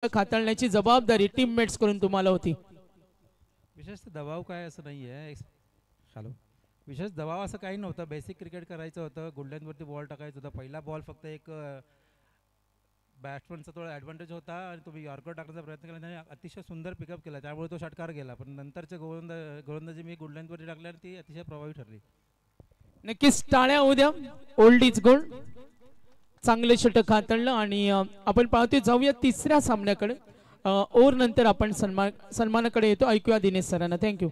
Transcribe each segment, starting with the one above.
हाताळण्याची जबाबदारी टीममेट्स करून तुम्हाला होती. विशेष दबाव काय असं नाही आहे. हॅलो, विशेष दबाव असं काही नव्हतं. बेसिक क्रिकेट करायचं होतं. गुडलँडवरती बॉल टाकायचा होता. पहिला बॉल फक्त एक बॅट्समनचा थोडा ॲडव्हान्टेज होता आणि तुम्ही यॉर्कर टाकण्याचा प्रयत्न केला, त्याने अतिशय सुंदर पिकअप केला, त्यामुळे तो षटकार गेला. पण नंतरचे गोलंदाजी मी गुडलँडवरती टाकल्या ती अतिशय प्रभावी ठरली. नक्कीच टाळ्या उद्या. Old is gold. चांगले षटक हाताळलं आणि आपण पाहतोय. जाऊया तिसऱ्या सामन्याकडे. ओव्हर नंतर आपण सन्मानाकडे येतो. ऐकूया दिनेश सरांना. थँक्यू.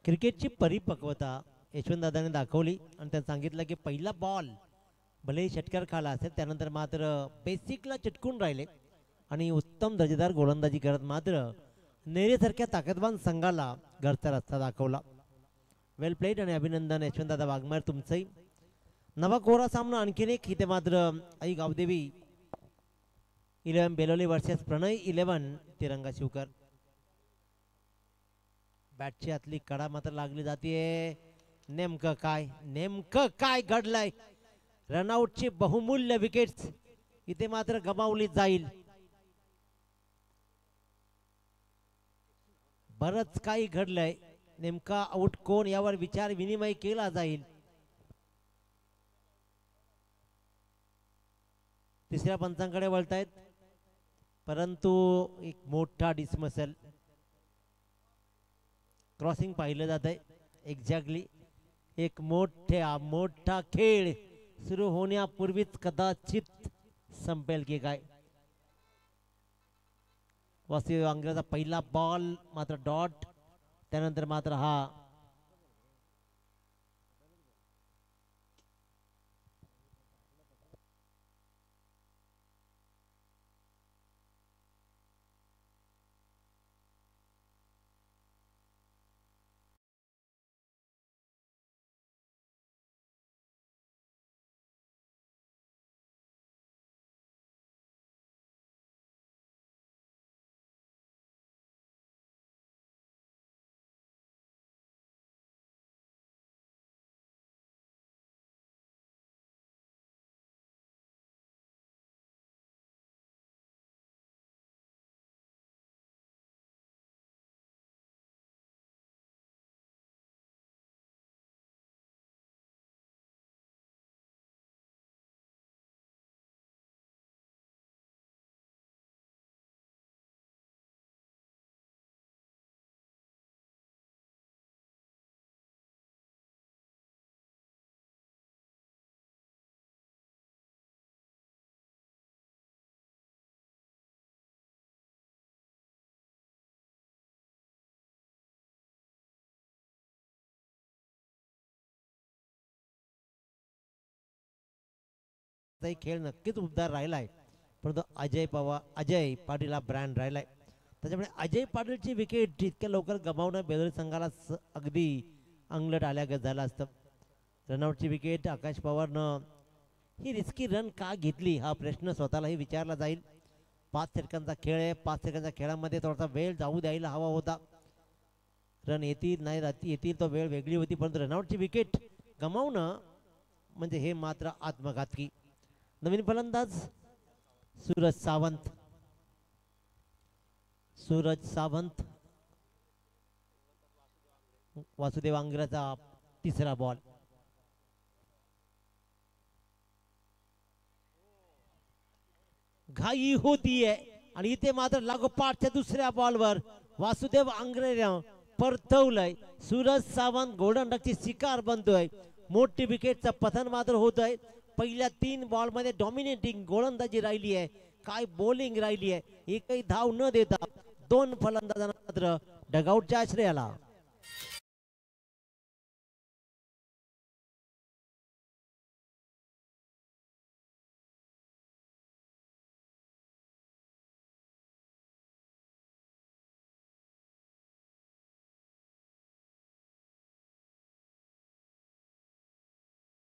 क्रिकेटची परिपक्वता यशवंतदादांनी दाखवली आणि त्यांनी सांगितलं की पहिला बॉल भलेही षटकार खाला असेल, त्यानंतर मात्र बेसिकला चिटकून राहिले आणि उत्तम दर्जेदार गोलंदाजी करत मात्र नेरेसारख्या ताकदवान संघाला घरचा रस्ता दाखवला. वेल प्लेड आणि अभिनंदन यशवंतदादा वाघमारे तुमचंही. नवा कोरा सामना आणखीन एक. इथे मात्र आई गावदेवी 11 बेलोली वर्सेस प्रणय 11 तिरंगा शिवकर. बॅटची आतली कडा मात्र लागली जाते. नेमकं काय घडलंय? रनआउटची बहुमूल्य विकेट्स इथे मात्र गमावली जाईल. बरंच काही घडलंय. नेमका आउट कोण यावर विचार विनिमय केला जाईल. तिसऱ्या पंचांकडे वळतायत, परंतु एक मोठा डिसमसल क्रॉसिंग पाहिलं जात आहे. एक्झॅक्टली एक मोठा खेळ सुरू होण्यापूर्वीच कदाचित संपेल की काय. वासुदेव वांगरेचा पहिला बॉल मात्र डॉट. त्यानंतर मात्र हा खेळ नक्कीच उबदार राहिलाय, परंतु अजय पाटील हा ब्रँड राहिलाय. त्याच्यामुळे अजय पाटीलची विकेट इतक्या लवकर गमावणं बेलोली संघाला अगदी अंगलट आल्यागत झालं असतं. रनआउटची विकेट आकाश पवारनं ही रिस्की रन का घेतली हा प्रश्न स्वतःलाही विचारला जाईल. 5 षटकांचा खेळ आहे. 5 षटकांच्या खेळामध्ये थोडासा वेळ जाऊ द्यायला हवा होता. रन येतील नाही येतील तो वेळ वेगळी होती, परंतु रनआउटची विकेट गमावणं म्हणजे हे मात्र आत्मघातकी. नवीन फलंदाज सूरज सावंत. वासुदेव वांगरेचा तिसरा बॉल. घाई होतीये आणि इथे मात्र लागोपाठच्या दुसऱ्या बॉलवर वासुदेव वांगरेनं परतवलंय. सूरज सावंत गोल्डन डकची शिकार बनतोय. मोठी विकेटचं पतन मात्र होतंय. पहिल्या 3 बॉलमध्ये डॉमिनेटिंग गोलंदाजी राहिली आहे. काय बॉलिंग राहिली आहे. एकही धाव न देता 2 फलंदाजांना मात्र डगआउटच्या आश्रयाला.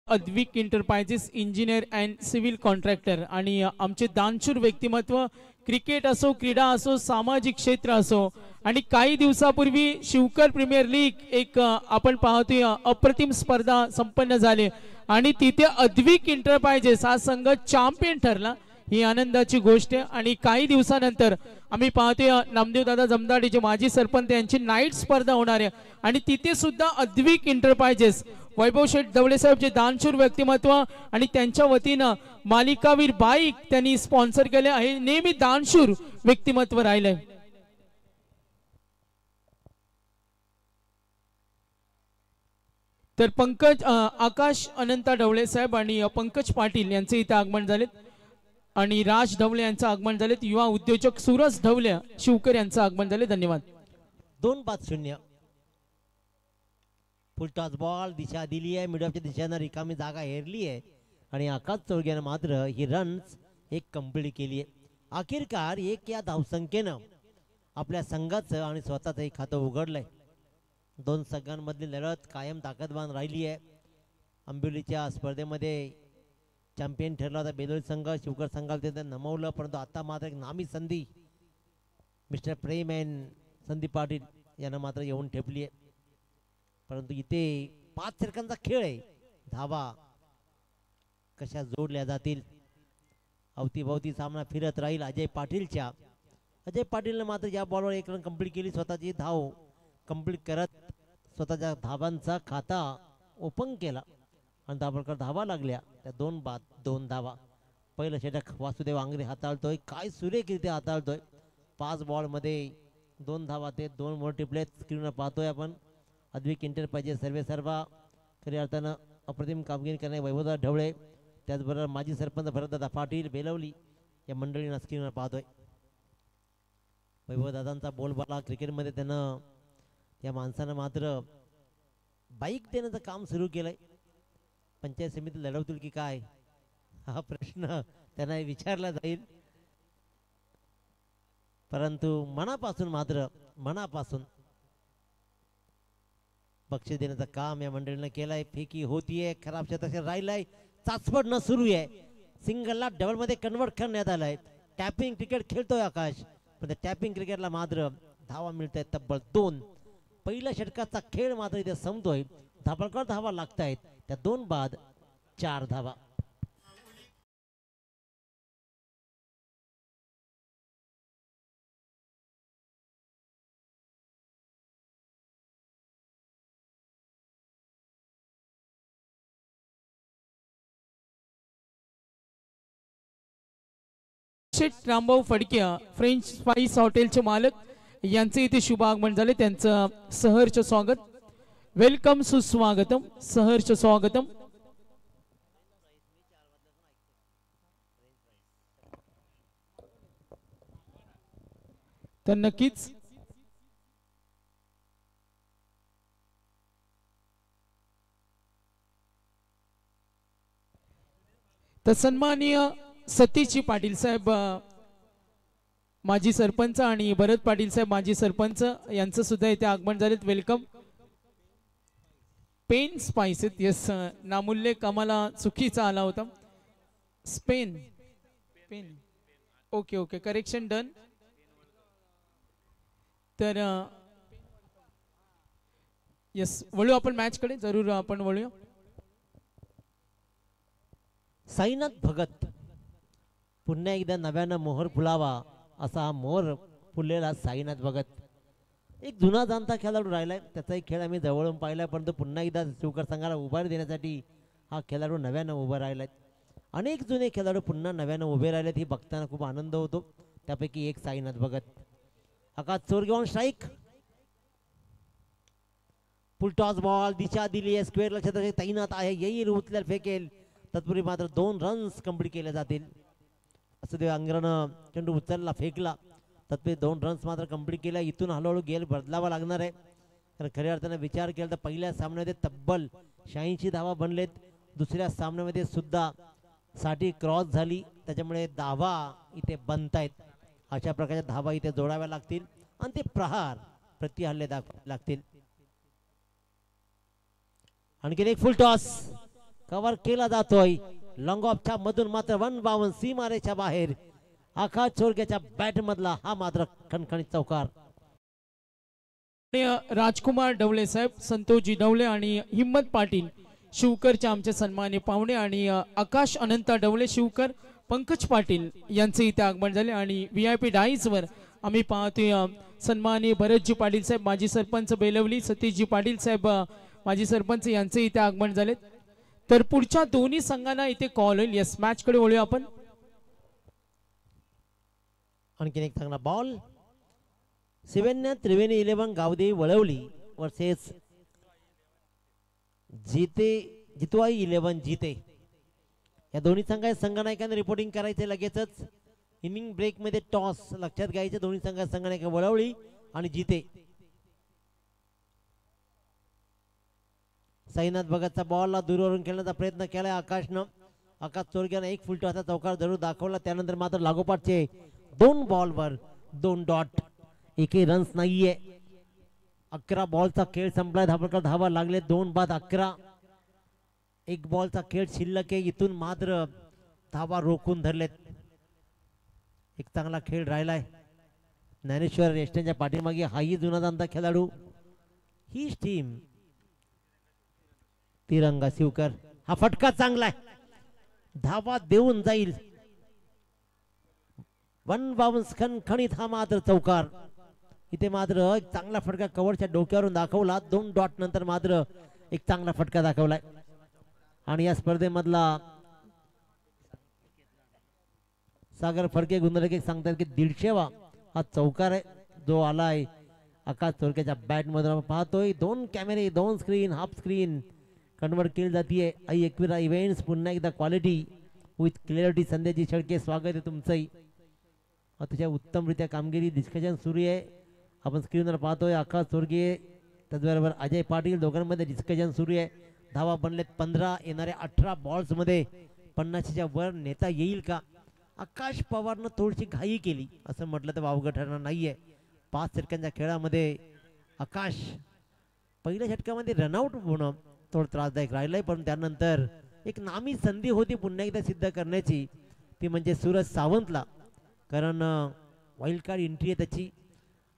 Advik enterprises engineer and civil contractor आणि आमचे दानशूर व्यक्तिमत्व. क्रिकेट असो, क्रीडा असो, सामाजिक क्षेत्र असो आणि काही दिवसापूर्वी शिवकर प्रीमियर लीग एक आपण पाहतोय अप्रतिम स्पर्धा संपन्न झाली आणि तिथे अद्विक एंटरप्राइजेस हा संघ चॅम्पियन ठरला. ही आनंदाची गोष्ट आहे आणि काही दिवसानंतर आम्ही पाहतोय नामदेव दादा जमदाडे जे माजी सरपंच यांची नाईट स्पर्धा होणार आहे आणि तिथे सुद्धा अद्विक एंटरप्राइजेस वैभव शेठ दवळे साहेब जे दानशूर व्यक्तिमत्व आणि त्यांच्या वतीनं मालिकावीर बाईक त्यांनी स्पॉन्सर केले आहे. नेहमी दानशूर व्यक्तिमत्व राहिलंय. तर पंकज आकाश अनंता ढवळे साहेब आणि पंकज पाटील यांचे इथे आगमन झालेत आणि राज ढवळे यांचं आगमन झालेत. युवा उद्योजक सुरज ढवळे शिवकर यांचं आगमन झाले. धन्यवाद. 2-5-0 फुल टॉस बॉल दिशा दिली आहे. मिडऑफच्या दिशेनं रिकामी जागा हेरली आहे आणि आकाश चोरग्यानं मात्र ही रन्स एक कंप्लीट केली आहे. अखेरकार 1 या धावसंख्येनं आपल्या संघाचं आणि स्वतःचं एक खातं उघडलंय. दोन संघांमधली लढत कायम ताकदवान राहिली आहे. आंबिवलीच्या स्पर्धेमध्ये चॅम्पियन ठरला होता बेलोली संघ. शिवकर संघाला ते नमवलं, परंतु आता मात्र एक नामी संधी mister Prem and Sandeep Patil यांना मात्र येऊन ठेपली आहे. परंतु इथे 5 षटकांचा खेळ आहे. धावा कशा जोडल्या जातील, अवतीभवती सामना फिरत राहील अजय पाटीलच्या. अजय पाटीलने मात्र या बॉलवर 1 रन कंप्लीट केली. स्वतःची धाव कंप्लीट करत स्वतःच्या धावांचा खाता ओपन केला आणि दाभोळकर धावा लागल्या. त्या 2 बाद 2 धावा. पहिलं षटक वासुदेव आंग्रे हाताळतोय. काय सुरेखरित्या हाताळतोय. 5 बॉलमध्ये 2 धावा ते 2 मोठे प्लेट स्क्रीनवर पाहतोय आपण. अद्विक एंटरप्राइजेस सर्वेसर्वा खऱ्या अर्थानं अप्रतिम कामगिरी करणारे वैभवदादा ढवळे, त्याचबरोबर माजी सरपंच भरतदादा पाटील बेलवली या मंडळींना स्क्रीनवर पाहतोय. वैभवदादांचा बोलबाला क्रिकेटमध्ये त्यानं या माणसानं मात्र बाईक देण्याचं काम सुरू केलंय. पंचायत समिती लढवतील की काय हा प्रश्न त्यांना विचारला जाईल, परंतु मनापासून मात्र मनापासून बक्षीस देण्याचं काम या मंडळीनं केलंय. फेकी होतीये, खराब शतक राहिलाय, चाचपड न सुरू आहे. सिंगलला डबल मध्ये कन्वर्ट करण्यात आलाय. टॅपिंग क्रिकेट खेळतोय आकाश, पण त्या टॅपिंग क्रिकेटला मात्र धावा मिळत आहेत तब्बल 2. पहिल्या षटकाचा खेळ मात्र इथे संपतोय. धाबळकर धावा लागतायत. त्या 2 बाद 4 धावा. रामभाऊ फडके फ्रेंच स्पाइस हॉटेलचे मालक यांचे इथे शुभ आगमन झाले. त्यांचं सहर्ष स्वागत. वेलकम, सुस्वागतम, सहर्ष स्वागतम. तर नक्कीच तर सन्माननीय सतीशजी पाटील साहेब माजी सरपंच आणि भरत पाटील साहेब माजी सरपंच यांचं सुद्धा इथे आगमन झालेत. वेलकम. पेन स्पाइस, यस, नामुल्लेख आम्हाला चुकीचा आला होता. Spain pen. Okay okay, correction done. तर यस, वळू आपण मॅच कडे, जरूर आपण वळूया. साईनाथ भगत पुन्हा एकदा नव्यानं मोहर फुलावा असा हा मोहर फुललेला साईनाथ भगत एक जुना जाणता खेळाडू राहिलाय. त्याचाही खेळ आम्ही जवळून पाहिलाय, परंतु पुन्हा एकदा शिवकर संघाला उभारी देण्यासाठी हा खेळाडू नव्यानं उभा राहिलाय. अनेक जुने खेळाडू पुन्हा नव्यानं उभे राहिलेत, ही बघताना खूप आनंद होतो. त्यापैकी एक साईनाथ भगत. आकाश चोरगेवान स्ट्राईक. फुल टॉस बॉल दिशा दिली आहे. स्क्वेअर लक्षात तैनात आहे. येईल, उचलेल, फेकेल. तत्पूर्वी मात्र 2 रन्स कंप्लीट केले जातील. वासुदेव आंग्रेनं चेंडू उचलला, फेकला. तत्पूर्वी 2 रन्स मात्र कंप्लीट केल्या. इथून हळूहळू गेल बदलावा लागणार आहे. कारण खऱ्या अर्थानं विचार केला तर पहिल्या सामन्यामध्ये तब्बल 86 धावा बनलेत. दुसऱ्या सामन्यामध्ये सुद्धा 60 क्रॉस झाली. त्याच्यामुळे धावा इथे बनतायत. अशा प्रकारच्या धावा इथे जोडाव्या लागतील आणि ते प्रहार प्रति हल्ले दाखवावे लागतील. आणखीन एक फुल टॉस कव्हर केला जातोय. लॉंग ऑफच्या मधून मात्र 1 सीमारेच्या बाहेर. आकाश चोरग्याच्या बॅट मधला हा मात्र खणखणीत चौकार. राजकुमार ढवळे साहेब, संतोषजी ढवळे आणि हिम्मत पाटील शिवकरचे आमचे सन्माननीय पाहुणे आणि आकाश अनंता ढवळे शिवकर पंकज पाटील यांचे इथे आगमन झाले आणि VIP डाईजवर आम्ही पाहतोय सन्माननीय भरतजी पाटील साहेब माजी सरपंच बेलवली, सतीशजी पाटील साहेब माजी सरपंच यांचे इथे आगमन झाले. तर पुढच्या दोन्ही संघांना इथे कॉल होईल. यस, मॅच कडे वळूया आपण. आणखीन एक चांगला बॉल. शिवन्य त्रिवेणी 11 गावदेवी वळवली वर्सेस जितवाई 11 जिते. या दोन्ही संघनायकांनी रिपोर्टिंग करायचे लगेचच. इनिंग ब्रेक मध्ये टॉस लक्षात घ्यायचे. दोन्ही संघनायक वळवली आणि जिते. साईनाथ भगतचा बॉलला दूरवरून खेळण्याचा प्रयत्न केलाय आकाशनं. आकाश चोरग्याने एक फुलटॉसचा चौकार जरूर दाखवला. त्यानंतर मात्र लागोपाठचे 2 बॉलवर 2 डॉट. एकही रन्स नाहीये. 11 बॉलचा खेळ संपलाय. धावा लागले 2 बाद 11. 1 बॉलचा खेळ शिल्लक आहे. इथून मात्र धावा रोखून धरलेत. एक चांगला खेळ राहिलाय. ज्ञानेश्वर रेष्टेंच्या पाठीमागे हाही जुना जाणता खेळाडू. ही टीम तिरंगा शिवकर. हा फटका चांगला आहे. धावा देऊन जाईल. 1 बाउन्स खणखणीत हा मात्र चौकार. इथे मात्र एक चांगला फटका कव्हरच्या डोक्यावरून दाखवला. 2 डॉट नंतर मात्र एक चांगला फटका दाखवलाय. आणि या स्पर्धेमधला सागर फडके गुंदरके सांगतात की 150वा हा चौकार आहे जो आलाय आकाश चोरक्याच्या बॅट मध्ये. आपण पाहतोय 2 कॅमेरे 2 स्क्रीन हाफ स्क्रीन कन्वर्ट केली जाते. आई एकविरा इव्हेंट्स पुन्हा एकदा क्वालिटी विथ क्लिअरिटी. संध्याची शेळके स्वागत आहे तुमचंही. अतिशय उत्तमरित्या कामगिरी डिस्कशन सुरू आहे. आपण स्क्रीनवर पाहतोय आकाश चोरगे त्याचबरोबर अजय पाटील दोघांमध्ये डिस्कशन सुरू आहे. धावा बनलेत 15. येणाऱ्या 18 बॉल्स मध्ये 50च्या वर नेता येईल का? आकाश पवारनं थोडीशी घाई केली असं म्हटलं तर वावगं ठरणार नाहीये. 5 षटकांच्या खेळामध्ये आकाश पहिल्या षटकामध्ये रनआउट होणं थोडं त्रासदायक राहिलंय. पण त्यानंतर एक नामी संधी होती पुन्हा एकदा सिद्ध करण्याची. ती म्हणजे सूरज सावंतला. कारण वाईल्ड कार्ड एंट्री आहे त्याची.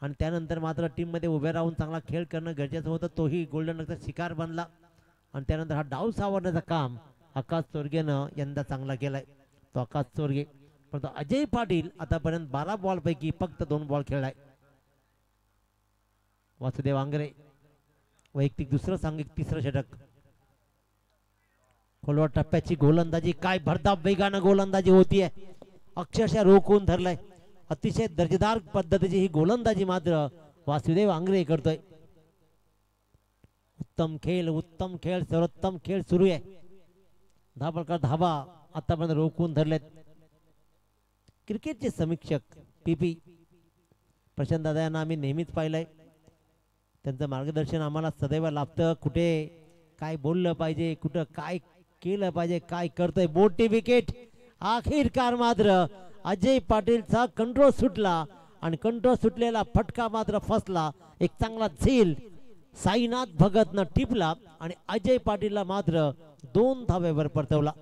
आणि त्यानंतर मात्र टीम मध्ये उभे राहून चांगला खेळ करणं गरजेचं होतं. तोही गोल्डन डकचा शिकार बनला. आणि त्यानंतर हा डाव सावरण्याचं काम आकाश चोरगेनं यंदा चांगला केलाय. तो आकाश चोरगे. परंतु अजय पाटील आतापर्यंत 12 बॉल पैकी फक्त 2 बॉल खेळलाय. वासुदेव आंगरे वैयक्तिक दुसरं सांघिक 3रं षटक. खोलवर टप्प्याची गोलंदाजी काय भरधाव वेगानं गोलंदाजी होतीये. अक्षरशः रोखून धरलाय. अतिशय दर्जेदार पद्धतीची ही गोलंदाजी मात्र वासुदेव आंगरे करतोय. उत्तम खेळ सर्वोत्तम खेळ सुरू आहे. धावा आतापर्यंत रोखून धरलेत. क्रिकेटचे समीक्षक PP प्रशांत दादा यांना आम्ही नेहमीच पाहिलंय. त्यांचं मार्गदर्शन आम्हाला सदैव लाभतं. कुठे काय बोललं पाहिजे, कुठं काय केलं पाहिजे, काय करतोय. मोठी विकेट. आखिरकार मात्र अजय पाटीलचा कंट्रोल सुटला आणि कंट्रोल सुटलेला फटका मात्र फसला. एक चांगला झेल साईनाथ भगतनं टिपला आणि अजय पाटीलला मात्र 2 धावेवर परतवला.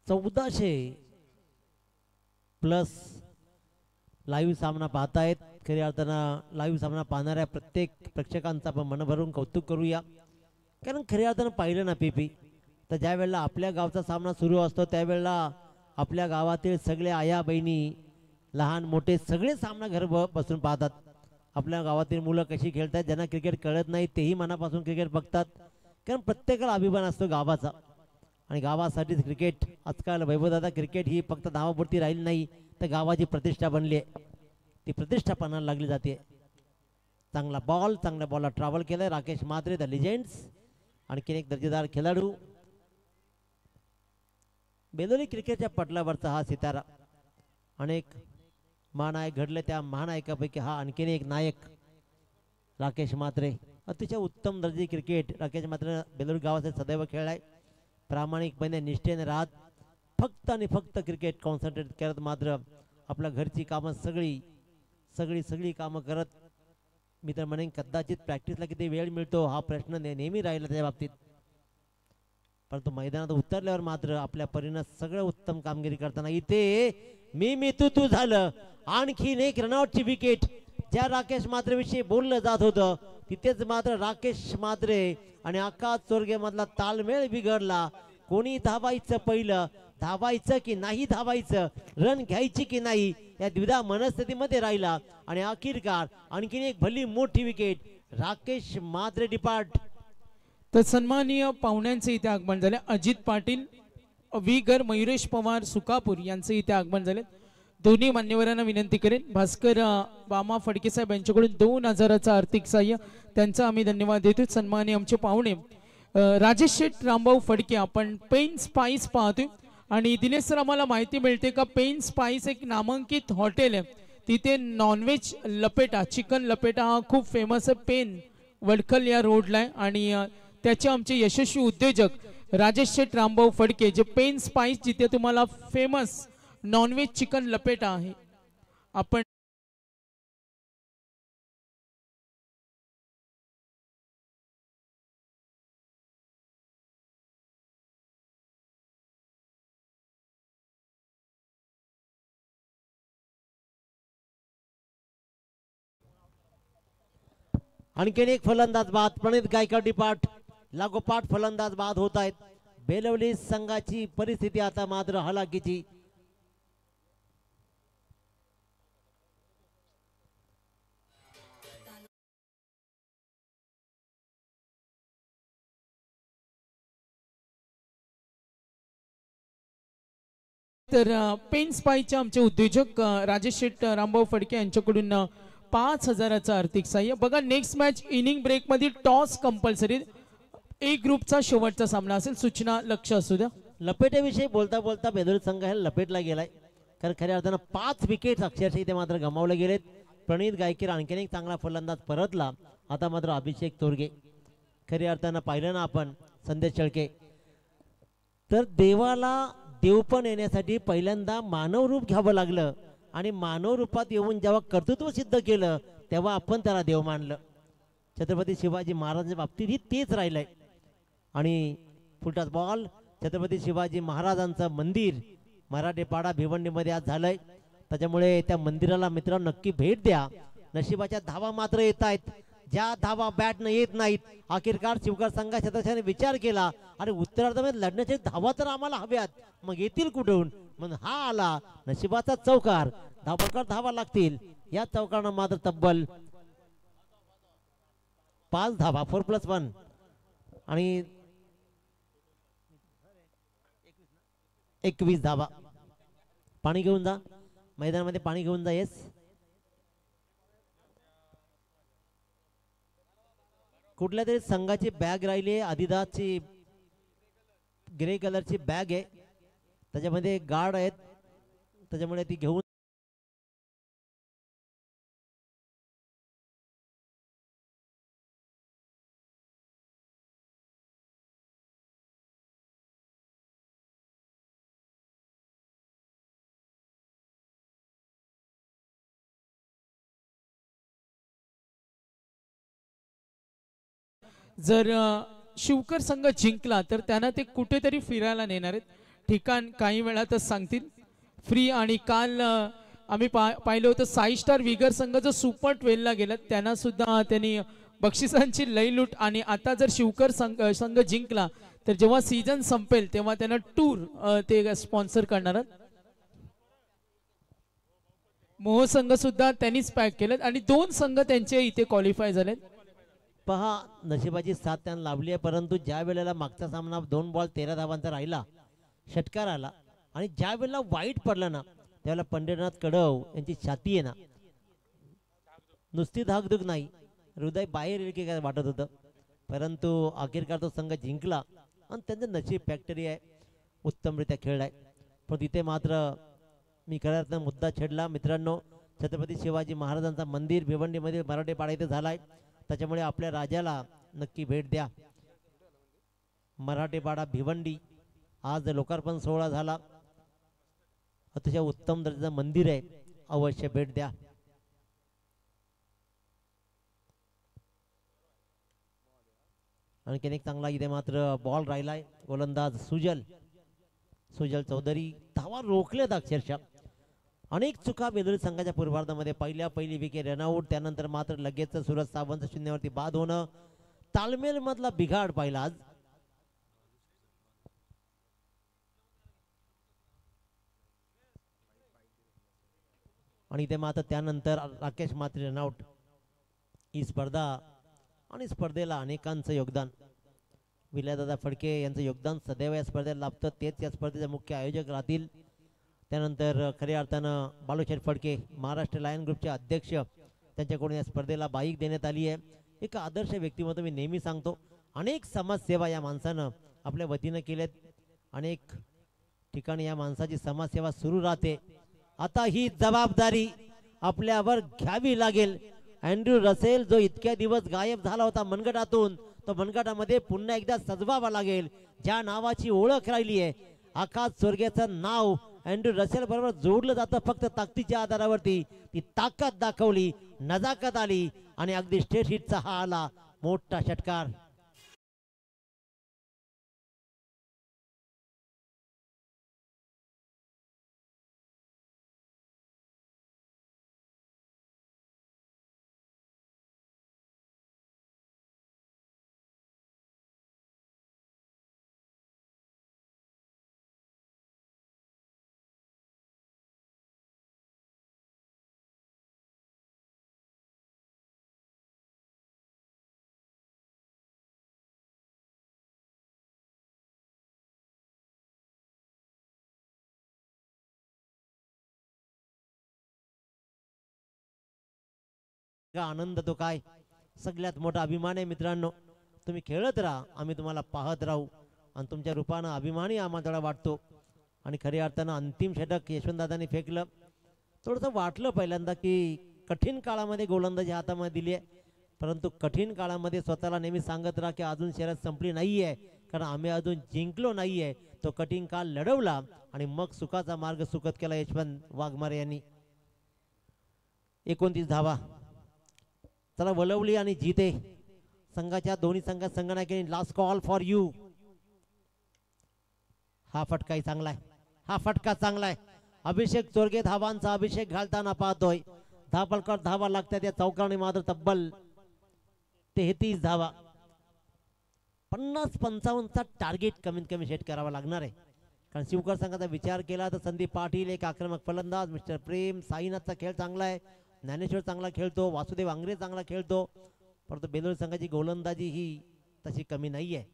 +1400 लाईव्ह सामना पाहतायत. खऱ्या अर्थानं लाईव्ह सामना पाहणाऱ्या प्रत्येक प्रेक्षकांचं आपण मनभरून कौतुक करूया. कारण खऱ्या अर्थानं पाहिलं ना PP तर ज्या वेळेला आपल्या गावचा सामना सुरू असतो त्यावेळेला आपल्या गावातील सगळे आया बहिणी लहान मोठे सगळे सामना घर बसून पाहतात. आपल्या गावातील मुलं कशी खेळतात, ज्यांना क्रिकेट कळत नाही तेही मनापासून क्रिकेट बघतात. कारण प्रत्येकाला अभिमान असतो गावाचा आणि गावासाठीच क्रिकेट. आजकाल वैभवदादा क्रिकेट ही फक्त धावापुरती राहिली नाही तर गावाची प्रतिष्ठा बनली आहे. ती प्रतिष्ठा पानाला लागली जाते. चांगला बॉल, चांगल्या बॉलला ट्रॅव्हल केलंय राकेश म्हात्रे द लिजेंड्स. आणखीन एक दर्जेदार खेळाडू. बेलोली क्रिकेटच्या पटलावरचा हा सितारा. अनेक महानायक घडले, त्या महानायकापैकी हा आणखीन एक नायक राकेश म्हात्रे. अतिशय उत्तम दर्जाची क्रिकेट राकेश म्हात्रे बेलोली गावासाठी सदैव खेळलाय. प्रामाणिकपणे निष्ठेने राहत फक्त आणि फक्त क्रिकेट कॉन्सन्ट्रेट करत मात्र आपल्या घरची कामं सगळी कामं करत. मी तर म्हणेन कदाचित प्रॅक्टिसला किती वेळ मिळतो हा प्रश्न नेहमी राहिला त्याच्या बाबतीत. परंतु मैदानात उतरल्यावर मात्र आपल्या परीनं सगळं उत्तम कामगिरी करताना इथे मी तू झालं. आणखीन एक रनआउटची विकेट. ज्या राकेश मात्रे विषयी बोललं जात होतं तिथेच मात्र राकेश मात्रे आणि आकाश चोरगे मधला ताळमेळ बिघडला. कोणी धावायचं, पहिलं धावायचं की नाही धावायचं, रन घ्यायची की नाही, या द्विधा मनस्थितीमध्ये राहिला आणि अखेरकार आणखीन एक भली मोठी विकेट. राकेश मात्रे डिपार्ट. तर सन्माननीय पाहुण्यांचे इथे आगमन झाले. अजित पाटील विगर, मयुरेश पवार सुकापूर यांचे इथे आगमन झाले. दोन्ही मान्यवरांना विनंती करेन, भास्कर बामा फडके साहेब यांच्याकडून 2000चं आर्थिक सहाय्य त्यांचा आम्ही धन्यवाद देतो. सन्माननीय आमचे पाहुणे राजेश शेठ रामभाऊ फडके, आपण पेन स्पाइस पाहतोय आणि दिनेश सर आम्हाला माहिती मिळते का पेन स्पाइस एक नामांकित हॉटेल आहे, तिथे नॉनव्हेज लपेटा, चिकन लपेटा हा खूप फेमस आहे. पेन वडखल या रोडला आहे आणि त्याचे आमचे यशस्वी उद्योजक राजेश शेठ रामभाऊ फडके, जे पेन स्पाइस जिथे तुम्हाला फेमस नॉनव्हेज चिकन लपेटा आहे. आपण आणखीन एक फलंदाज बाद. प्रणित गायकवाड डिपार्ट. लागोपाठ फलंदाज बाद होत आहेत. बेलवली संघाची परिस्थिती आता मात्र हलाखीची. तर पेन स्पाइसचे आमचे उद्योजक राजेश शेठ रामभाऊ फडके यांच्याकडून 5000चं आर्थिक सहाय्य. बघा नेक्स्ट मॅच इनिंग ब्रेक मध्ये टॉस कंपल्सरी. ए ग्रुपचा शेवटचा सामना असेल, सूचना लक्ष असू द्या. लपेट्याविषयी बोलता बोलता बेदोरी संघ हे लपेटला गेलाय, कारण खऱ्या अर्थानं 5 विकेट अक्षरशः इथे मात्र गमावले गेलेत. प्रणित गायकीर आणखीन एक चांगला फलंदाज परतला. आता मात्र अभिषेक तोरगे. खऱ्या अर्थानं पाहिलं ना आपण संदेश शेळके, तर देवाला देवपण येण्यासाठी पहिल्यांदा मानव रूप घ्यावं लागलं आणि मानव रूपात येऊन जेव्हा कर्तृत्व सिद्ध केलं तेव्हा आपण त्याला देव मानलं. छत्रपती शिवाजी महाराजांच्या बाबतीतही तेच राहिलंय. आणि फुलटॉस बॉल. छत्रपती शिवाजी महाराजांचं मंदिर मराठेपाडा भिवंडीमध्ये आज झालंय, त्याच्यामुळे त्या मंदिराला मित्रांनो नक्की भेट द्या. नशिबाच्या धावा मात्र येत आहेत, ज्या धावा बॅटनं येत नाहीत. अखेरकार शिवकर संघाच्या सदस्याने विचार केला आणि उत्तरार्धामध्ये लढण्याचे धावा तर आम्हाला हव्यात, मग येतील कुठून, म्हणून हा आला नशिबाचा चौकार. धावकर धावा लागतील. या चौकारानं मात्र तब्बल 5 धावा, 4+1 आणि 21 धावा. पाणी घेऊन जा मैदानामध्ये, पाणी घेऊन जा. येस, कुठल्या तरी संघाची बॅग राहिली आहे, आदिदासची ग्रे कलरची बॅग आहे, त्याच्यामध्ये गार्ड आहेत, त्याच्यामुळे ती घेऊन जर शिवकर संघ जिंकला तर त्यांना ते कुठेतरी फिरायला नेणार आहेत. ठिकाण काही वेळातच सांगतील. फ्री आणि काल आम्ही पाहिलं होतं साई स्टार विगर संघ जो सुपर 12ला गेला त्यांना सुद्धा त्यांनी बक्षिसांची लयलूट. आणि आता जर शिवकर संघ जिंकला तर जेव्हा सीझन संपेल तेव्हा त्यांना टूर ते स्पॉन्सर करणार आहेत. मोह संघ सुद्धा त्यांनीच पॅक केलेत आणि 2 संघ त्यांचे इथे क्वालिफाय झालेत. पहा नशिबाची साथ त्यांना लाभली आहे, परंतु ज्या वेळेला मागचा सामना 2 बॉल 13 धावांचा राहिला, षटकार आला आणि ज्या वेळेला वाईट पडला ना त्यावेळेला पंढरीनाथ कडव यांची छाती आहे ना नुसती धाकधूक नाही, हृदय बाहेर येईल की काय वाटत होतं. परंतु अखेरकार तो संघ जिंकला आणि त्यांचं नशीब फॅक्टरी आहे, उत्तमरित्या खेळलाय. पण तिथे मात्र मी खऱ्या अर्थानं मुद्दा छेडला. मित्रांनो, छत्रपती शिवाजी महाराजांचा मंदिर भिवंडीमध्ये मराठेपाडा इथे झालाय, त्याच्यामुळे आपल्या राजाला नक्की भेट द्या. मराठेपाडा भिवंडी आज लोकार्पण सोहळा झाला, अतिशय उत्तम दर्जाचं मंदिर आहे, अवश्य भेट द्या. आणखीन एक चांगला इथे मात्र बॉल राहिलाय. गोलंदाज सुजल चौधरी धावा रोखल्यात अक्षरशः. अनेक चुका बेदोरी संघाच्या पूर्वार्धामध्ये. पहिली विकेट रनआउट, त्यानंतर मात्र लगेच सूरज सावंत शून्यावरती बाद होणं. तालमेल मधला बिघाड पाहिला आज. आणि ते मात्र त्यानंतर राकेश मात्रे रनआउट. ही स्पर्धा आणि स्पर्धेला अनेकांचं योगदान. विलासदादा फडके यांचं योगदान सदैव या स्पर्धेला लाभतं. तेच या स्पर्धेचे मुख्य आयोजक राहतील. त्यानंतर खऱ्या अर्थानं बालूशेठ फडके महाराष्ट्र लायन ग्रुपचे अध्यक्ष, त्यांच्याकडून या स्पर्धेला बाईक देण्यात आली आहे. एक आदर्श व्यक्तिमत्व मी नेहमी सांगतो. अनेक समाजसेवा या माणसानं आपल्या वतीनं केल्यात. अनेक ठिकाणी या माणसाची समाजसेवा सुरू राहते. आता ही जबाबदारी आपल्यावर घ्यावी लागेल. अँड्रू रसेल जो इतक्या दिवस गायब झाला होता मनगटातून, तो मनगटामध्ये पुन्हा एकदा सजवावा लागेल. ज्या नावाची ओळख राहिली आहे, आकाश चोरगेचं नाव अँड्रू रसेल बरोबर जोडलं जातं फक्त ताकदीच्या आधारावरती. ती ताकद दाखवली, नजाकत आली आणि अगदी स्टेट हिटचा हा आला मोठा षटकार. आनंद तो काय सगळ्यात मोठा अभिमान आहे मित्रांनो. तुम्ही खेळत राहा, आम्ही तुम्हाला पाहत राहू आणि तुमच्या रूपानं अभिमानी आम्हाला वाटतो. आणि खऱ्या अर्थानं अंतिम षटक यशवंतदादांनी फेकलं. थोडंसं वाटलं पहिल्यांदा की कठीण काळामध्ये गोलंदाजी हातामध्ये दिली आहे, परंतु कठीण काळामध्ये स्वतःला नेहमी सांगत राहा की अजून शर्यत संपली नाही आहे, कारण आम्ही अजून जिंकलो नाही आहे. तो कठीण काळ लढवला आणि मग सुखाचा मार्ग सुखद केला यशवंत वाघमारे यांनी. 29 धावा. चला वलवली आणि जिते संघाच्या दोन्ही संघनायकांनी लास्ट कॉल फॉर यू. हा फटकाही चांगला आहे, हा फटका चांगला आहे. अभिषेक चोरगे धावांचा अभिषेक घालताना पाहतोय. धापलकर धावा लागतात या चौकाने मात्र तब्बल 33 धावा. 50-55चा टार्गेट कमीत कमी सेट करावा लागणार आहे, कारण शिवकर संघाचा विचार केला तर संदीप पाटील एक आक्रमक फलंदाज, मिस्टर प्रेम, साईनाथचा खेळ चांगला आहे, ज्ञानेश्वर चांगला खेळतो, वासुदेव आंग्रे चांगला खेळतो, परंतु बेलोरी संघाची गोलंदाजी ही तशी कमी नाही आहे.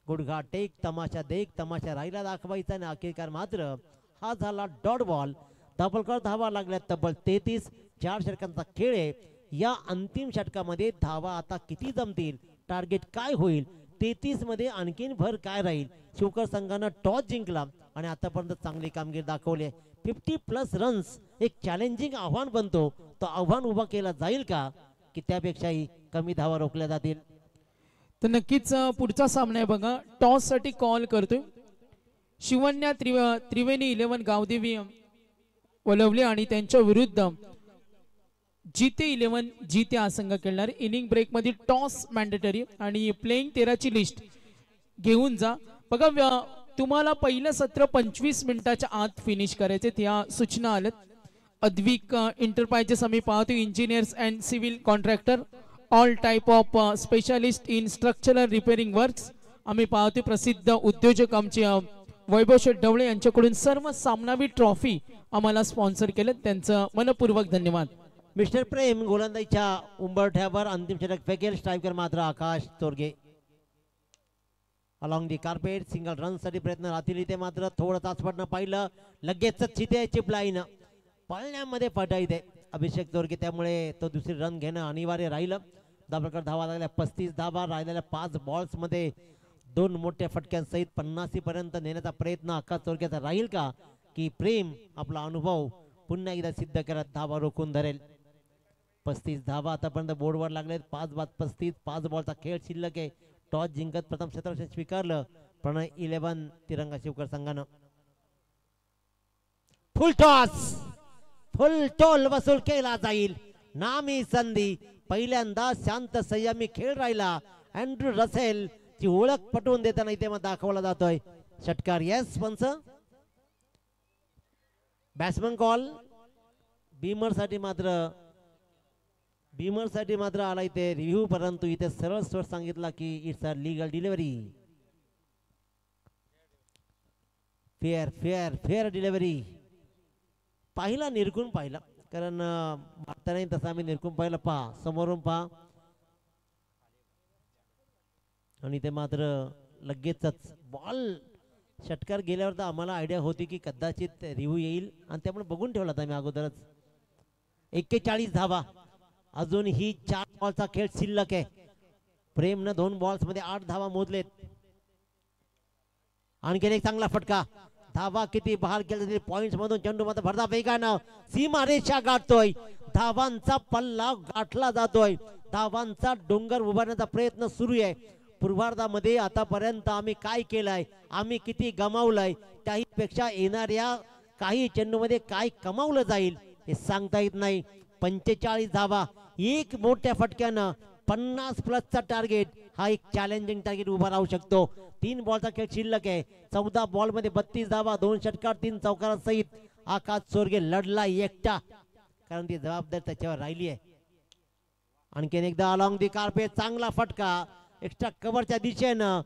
गुडघा टेक तमाशा देख, तमाशा राहिला दाखवायचा आणि अखेरकार मात्र हा झाला डॉट बॉल. धापलकर धावा लागल्या तब्बल 33. 4 षटकांचा खेळ आहे. या अंतिम षटकामध्ये धावा आता किती जमतील, टार्गेट काय होईल, 33 मध्ये आणखीन भर काय राहील. शिवकर संघानं टॉस जिंकला आणि आतापर्यंत चांगली कामगिरी दाखवली. 50+ रन्स एक चॅलेंजिंग आव्हान बनतो. तो आव्हान उभा केला जाईल का, की त्यापेक्षाही कमी धावा रोखल्या जातील. तर नक्कीच पुढचा सामना आहे बघा. टॉस साठी कॉल करतोय शिवन्या त्रिवेणी 11 गावदेवी वलवले आणि त्यांच्या विरुद्ध जिते 11 जिते हा संघ खेळणार. इनिंग ब्रेक मध्ये टॉस मॅन्डेटरी आणि प्लेइंग 13 ची लिस्ट घेऊन जा. बघा तुम्हाला पहिलं सत्र 25 मिनिटाच्या आत फिनिश करायचे, त्या सूचना आल्यात. अद्विक इंटरप्राइजेस आम्ही पाहतो, engineers and civil contractor, all type of specialist in structural repairing works आम्ही पाहतो. प्रसिद्ध उद्योजक आमचे वैभव शेठ ढवळे यांच्याकडून सर्व सामनावी ट्रॉफी आम्हाला स्पॉन्सर केलं, त्यांचं मनपूर्वक धन्यवाद. मिस्टर प्रेम गोलंदाजीच्या उंबरठ्यावर अंतिम षटक फेकेल. स्ट्रायकर मात्र Akash Chorge. Along the carpet single run साठी प्रयत्न राहतील. इथे मात्र थोडं तासपटनं पाहिलं, लगेच चिते चिपलाईन पळण्यामध्ये फटाईत आहे अभिषेक चोरगे, त्यामुळे तो दुसरी रन घेणं अनिवार्य राहिलं. दाभोळकर धावा लागल्या 35 धावा. राहिलेल्या 5 बॉल्स मध्ये 2 मोठ्या फटक्यांसहित 50 पर्यंत नेण्याचा प्रयत्न आकाश चोरगेचा राहील का, की प्रेम आपला अनुभव पुन्हा एकदा सिद्ध करत धावा रोखून धरेल. 35 धावा आतापर्यंत बोर्डवर लागलेत. 5 बाद 35. 5 बॉलचा खेळ शिल्लक आहे. टॉस जिंकत प्रथम क्षेत्ररक्षण स्वीकारलं प्रणय 11 तिरंगा शिवकर संघानं. फुल टॉस, फुल टोल वसूल केला जाईल. नामी संधी. पहिल्यांदा शांत संयमी खेळ राहिला अँड्रू रसेल ची ओळख पटवून देताना इथे मग दाखवला जातोय षटकार. येस पंच, बॅट्समन कॉल. बीमर साठी मात्र आला इथे रिव्ह्यू, परंतु इथे सरळ स्पष्ट सांगितला की it's a legal delivery. Fair delivery. पाहिला, निरखून पाहिला, कारण मारताना तसा आम्ही निरखून पाहिला. पहा समोरून पहा, आणि ते मात्र लगेचच बॉल षटकार गेल्यावर तर आम्हाला आयडिया होती की कदाचित रिव्ह्यू येईल, आणि त्यामुळे बघून ठेवला होता मी अगोदरच. 41 धावा. अजून ही 4 बॉलचा खेळ शिल्लक आहे. प्रेमनं 2 बॉल्स मध्ये 8 धावा मोजलेत. आणखीन एक चांगला फटका. धावा किती बहाल केला तरी पॉइंट्स मधून चेंडू मात्र भरता वेगानं सीमारेषा गाठतोय. धावांचा पल्ला गाठला जातोय. धावांचा डोंगर उभारण्याचा प्रयत्न सुरू आहे. पूर्वार्धामध्ये आतापर्यंत आम्ही काय केलंय, आम्ही किती गमावलंय, त्याहीपेक्षा येणाऱ्या काही चेंडूमध्ये काय कमावलं जाईल हे सांगता येत नाही. 45 धावा. एक मोठ्या फटक्यानं 50+ टार्गेट, हा एक चॅलेंजिंग टार्गेट उभा राहू शकतो. 3 बॉलचा खेळ शिल्लक आहे. 14 बॉल मध्ये 32 धावा, 2 षटकार, 3 चौकारासहित आकाश चोरगे लढला एकटा, कारण ती जबाबदारी त्याच्यावर राहिली आहे. आणखीन एकदा अलॉंग दी कार्पेट चांगला फटका एक्स्ट्रा कव्हरच्या दिशेनं.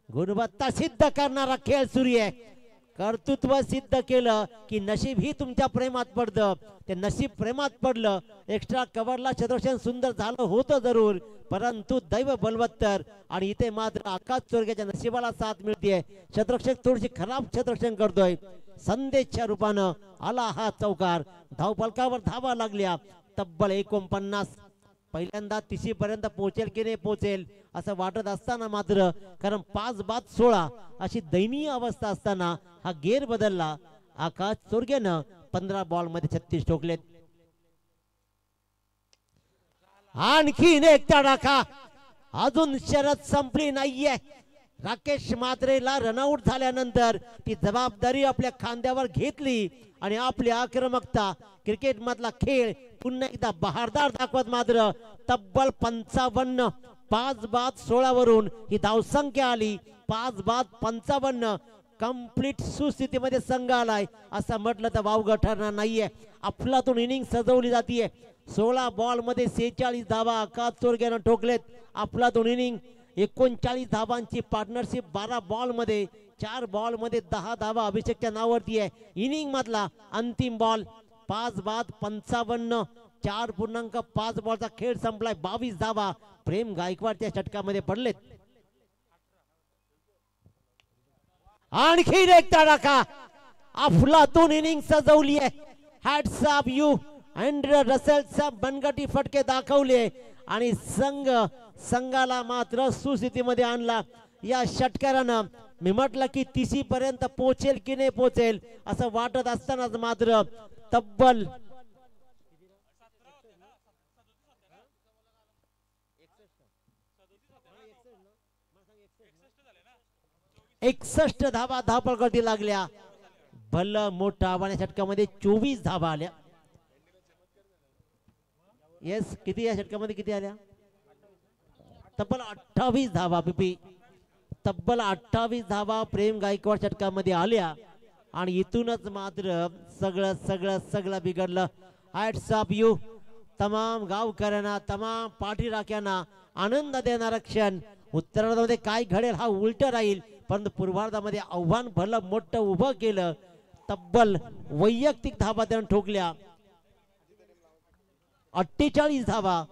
गुणवत्ता सिद्ध करणारा खेळ सुरू आहे. कर्तृत्व सिद्ध केलं की नशीब ही तुमच्या प्रेमात पडतं. ते नशीब प्रेमात पडलं. एक्स्ट्रा कव्हरला क्षेत्ररक्षण सुंदर झालं होतं जरूर, परंतु दैव बलवत्तर, आणि इथे मात्र आकाश चोरगेच्या नशिबाला साथ मिळते. क्षेत्ररक्षक थोडीशी खराब क्षेत्ररक्षण करतोय. संदेशच्या रूपानं आला हा चौकार. धावफलकावर धावा लागल्या तब्बल 49. पहिल्यांदा 30 पर्यंत पोहोचेल की नाही पोहोचेल असं वाटत असताना मात्र, कारण 5 बाद 16 अशी दयनीय अवस्था असताना हा गेर बदलला. आकाश चोरगेनं 15 बॉल मध्ये 36 ठोकलेत. आणखीन एक तडाखा. अजून शरद संपली नाहीये. राकेश मात्रेला रनआउट झाल्यानंतर ती जबाबदारी आपल्या खांद्यावर घेतली आणि आपली आक्रमकता, क्रिकेट मधला खेळ पुन्हा एकदा बहारदार दाखवत मात्र तब्बल 55. 5 बाद 16 वरून ही धावसंख्या आली. 5 बाद 55. कंप्लीट सुस्थितीमध्ये संघ आलाय असं म्हटलं तर वावगं ठरणार नाहीये. अफलातून इनिंग सजवली जातीये. 16 बॉल मध्ये 46 धावा आकाश चोरगेनं ठोकलेत. अफलातून इनिंग. 39 धावांची पार्टनरशिप 12 बॉल मध्ये. 4 बॉल मध्ये 10 धावा अभिषेकच्या नावावरती आहे. इनिंग मधला अंतिम बॉल. 5 बाद 55. 4.5 बॉलचा खेळ संपलाय. 22 धावा प्रेम गायकवाडच्या षटकामध्ये पडलेत. आणखी एक तडाखा. अफलातून इनिंग सजवली आहे. Hats off you. अँड्रू रसेलचा बनगटी फटके दाखवले आणि संघाला मात्र सुस्थितीमध्ये आणला. या षटकारानं मी म्हटलं की 30 पर्यंत पोहोचेल की नाही पोहोचेल असं वाटत असतानाच मात्र तब्बल 61 धावा धावपळकरती लागल्या. भलं मोठं आव्हान षटकामध्ये 24 धावा आल्या. येस, किती या षटकामध्ये किती आल्या? तब्बल 28 धावा. पीपी तब्बल 28 धावा प्रेम गायकवाड षटकामध्ये आल्या आणि इथूनच मात्र सगळं बिघडलं. Hats off you. तमाम गावकऱ्यांना, तमाम पाठीराख्यांना आनंद देणारा क्षण. उत्तरार्धामध्ये काय घडेल हा उलट राहील, परंतु पूर्वार्धामध्ये आव्हान भलं मोठं उभं केलं. तब्बल वैयक्तिक धावा त्यानं ठोकल्या. 48 धावा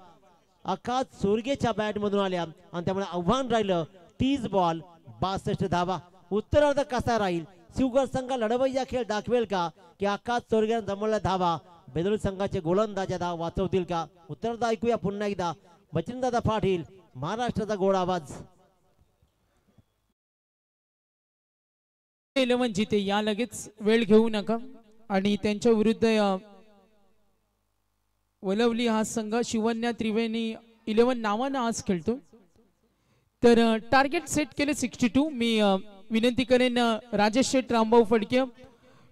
आकाश चोरगेच्या बॅट मधून आल्या आणि त्यामुळे आव्हान राहिलं 30 बॉल 62 धावा. उत्तरार्ध कसा राहील? शिवगड संघ लढवय्या खेळ दाखवेल का की आकाश चोरगेनं जमवल्या धावा बेदरू संघाचे गोलंदाज धावा वाचवतील का? उत्तरार्ध ऐकूया पुन्हा एकदा. बचिंदादा पाटील, महाराष्ट्राचा गोड आवाज. 11 जिते या लगेच वेळ घेऊ नका. आणि त्यांच्या विरुद्ध वलवली हा संघ शिवन्या त्रिवेणी 11 नावानं आज खेळतो. तर टार्गेट सेट केले 62. मी विनंती करेन राजेश शेठ रामभाऊ फडके,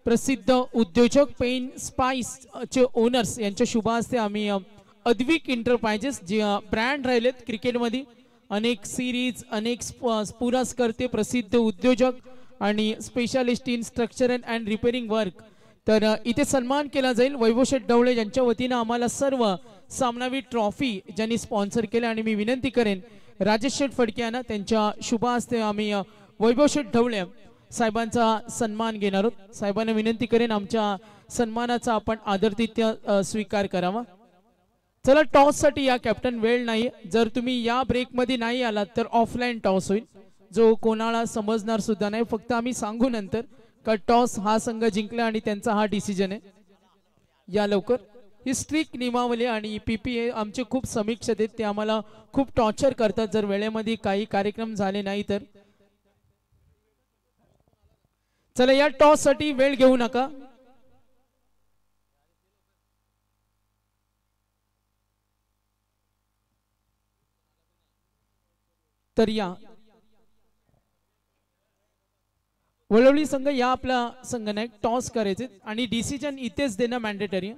प्रसिद्ध उद्योजक, पेन स्पाइस चे ओनर्स यांच्या शुभ हस्ते आम्ही अद्विक एंटरप्राइजेस जे ब्रँड राहिलेत क्रिकेटमध्ये अनेक सिरीज, अनेक पुरस्कर्ते, प्रसिद्ध उद्योजक आणि specialist in structure and repairing work. तर इथे सन्मान केला जाईल वैभव शेठ ढवळे यांच्या वतीनं. आम्हाला सर्व सामनावीर ट्रॉफी ज्यांनी स्पॉन्सर केले आणि मी विनंती करेन राजेश शेठ फडके यांना त्यांच्या शुभ हस्ते आम्ही वैभव शेठ ढवळे साहेबांचा सन्मान घेणार आहोत. साहेबांना विनंती करेन आमच्या सन्मानाचा आपण आदरातिथ्य स्वीकार करावा. चला टॉस साठी या कॅप्टन, वेळ नाही. जर तुम्ही या ब्रेक मध्ये नाही आलात तर ऑफलाईन टॉस होईल, जो कोणाला समजणार सुद्धा नाही. फक्त आम्ही सांगू नंतर का टॉस हा संघ जिंकला आणि त्यांचा हा डिसिजन आहे. या लवकर. ही स्ट्रिक्ट नियमावली आणि PPA आमचे खूप समीक्षक आहेत, ते आम्हाला खूप टॉर्चर करतात जर वेळेमध्ये काही कार्यक्रम झाले नाही तर. चला या टॉस साठी वेळ घेऊ नका. तर या वळवली संघ या आपला संघ नाही, टॉस करायचे आणि डिसिजन इथेच देणं मॅन्डेटरी.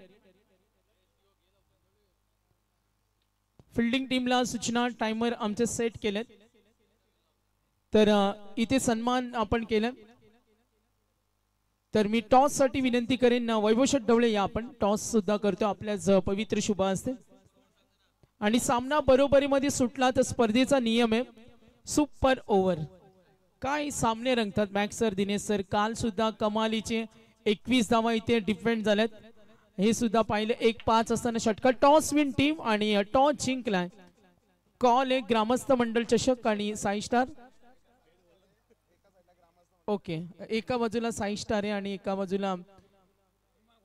फिल्डिंग टीमला सूचना, टाइमर आमचे सेट केलेत. तर इथे सन्मान आपण केलं. तर मी टॉस साठी विनंती करेन वैभव शेठ ढवळे या आपण टॉस सुद्धा करतो आपल्या पवित्र शुभ असते. आणि सामना बरोबरीमध्ये सुटला तर स्पर्धेचा नियम आहे सुपर ओव्हर. काय सामने रंगतात मॅक्स सर, दिनेश सर. काल सुद्धा कमालीचे 21 धावा इथे डिफेंड झाल्यात, हे सुद्धा पाहिलं. 1-5 असताना षटकार. टॉस विन टीम आणि टॉस जिंकलाय. कॉल एक ग्रामस्थ मंडळ चषक आणि साई स्टार. ओके, एका बाजूला साई स्टार आहे आणि एका बाजूला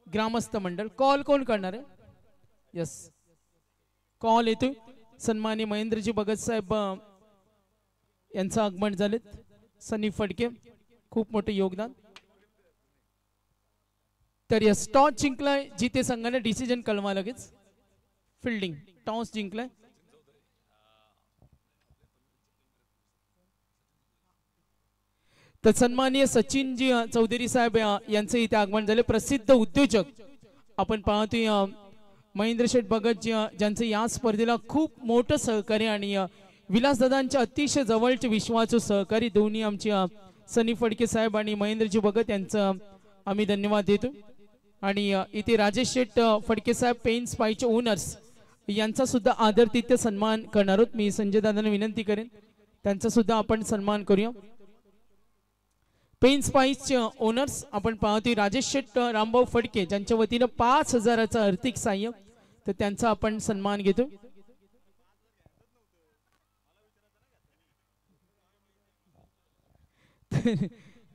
ग्रामस्थ मंडळ. कॉल कोण करणार आहे? यस, कॉल येतोय. सन्माननीय महेंद्रजी भगत साहेब यांचं आगमन झालेत. सनी फडके खूप मोठे योगदान. तर यस, टॉस जिंकलाय. जिथे संघाने डिसिजन कळवा लगेच. फिल्डिंग टॉस जिंकलाय. तर सन्माननीय सचिनजी चौधरी साहेब यांचे इथे आगमन झाले. प्रसिद्ध उद्योजक आपण पाहतोय महेंद्र शेठ भगत ज्यांचं या स्पर्धेला खूप मोठं सहकार्य आणि विलासदादांच्या अतिशय जवळचे विश्वासू सहकारी दोन्ही आमचे सनी फडके साहेब आणि महेंद्रजी भगत यांचं आम्ही धन्यवाद देतो. आणि इथे राजेश शेठ फडके साहेब पेन स्पाईचे ओनर्स यांचा सुद्धा आदरातिथ्य सन्मान करणार आहोत. मी संजय दादांना विनंती करेन त्यांचा सुद्धा आपण सन्मान करूया. पेन स्पाईसचे ओनर्स आपण पाहतोय राजेश शेठ रामभाऊ फडके ज्यांच्या वतीनं 5,000चं आर्थिक सहाय्य, तर त्यांचा आपण सन्मान घेतो.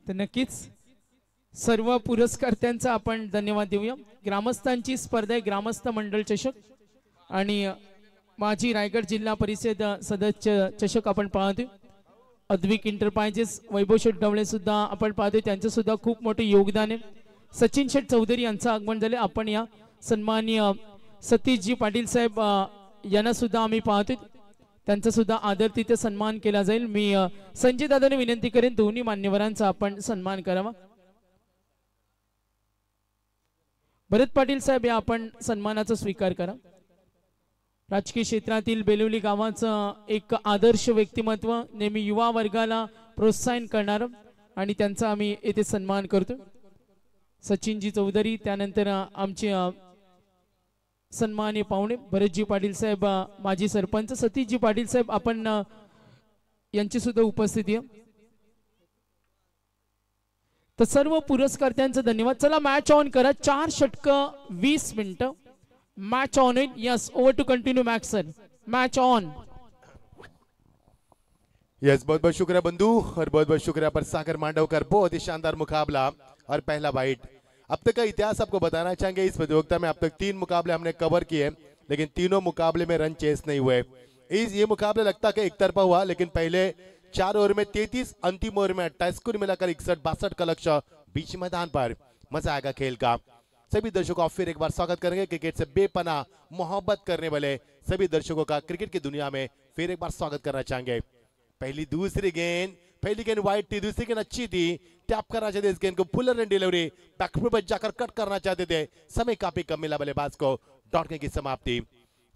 तर नक्कीच सर्व पुरस्कर्त्यांचा आपण धन्यवाद देऊया. ग्रामस्थांची स्पर्धा आहे, ग्रामस्थ मंडळ चषक आणि माजी रायगड जिल्हा परिषद सदस्य चषक आपण पाहतोय. अद्विक इंटरप्राइजेस वैभव शेठ ढवळे सुद्धा आपण पाहतोय, त्यांचं सुद्धा खूप मोठे योगदान आहे. सचिन शेठ चौधरी यांचं आगमन झाले. आपण या सन्माननीय सतीशजी पाटील साहेब यांना सुद्धा आम्ही पाहतोय, त्यांचा सुद्धा आदर तिथे सन्मान केला जाईल. मी संजय दादाने विनंती करेन दोन्ही मान्यवरांचा आपण सन्मान करावा. भरत पाटील साहेब या आपण सन्मानाचा स्वीकार करा. राजकीय क्षेत्रातील बेलवली गावाचं एक आदर्श व्यक्तिमत्व, नेहमी युवा वर्गाला प्रोत्साहन करणार आणि त्यांचा आम्ही येथे सन्मान करतो. सचिनजी चौधरी, त्यानंतर आमचे सन्माननीय पाहुणे भरतजी पाटील साहेब माजी सरपंच, सतीशजी पाटील साहेब आपण यांची सुद्धा उपस्थिती आहे. तर सर्व पुरस्कर्त्यांचं धन्यवाद. चला मॅच ऑन करा. 4 षटकं 20 मिनिटं match on it. Yes, over to continue max sir. Match on. Yes, बहुत बहुत शुक्रिया बंधु और बहुत बहुत शुक्रिया पर सागर मांडवकर. बहुत ही शानदार मुकाबला और पहला बाइट. अब तक का इतिहास आपको बताना चाहेंगे. इस प्रतियोगिता में अब तक 3 मुकाबले हमने कवर किए, लेकिन तीनों मुकाबले में रन चेस नहीं हुए. ये मुकाबला लगता कि एक तरफा हुआ, लेकिन पहले 4 ओवर में 33, अंतिम ओवर में 28, कुल मिलाकर 61-62 का लक्ष्य बीच मैदान पर. मजा आएगा खेल का. सभी दर्शकों का फिर एक बार स्वागत करेंगे. क्रिकेट से बेपनाह मोहब्बत करने वाले सभी दर्शकों का क्रिकेट की दुनिया में फिर एक बार स्वागत करना चाहेंगे. पहली गेंद वाइड थी, दूसरी गेंद अच्छी थी. टैप करना चाहते इस गेंद को, फुलर एंड डिलीवरी बैकफुट पर जाकर कट करना चाहते थे. समय काफी कम मिला बल्लेबाज को. डॉट की समाप्ति.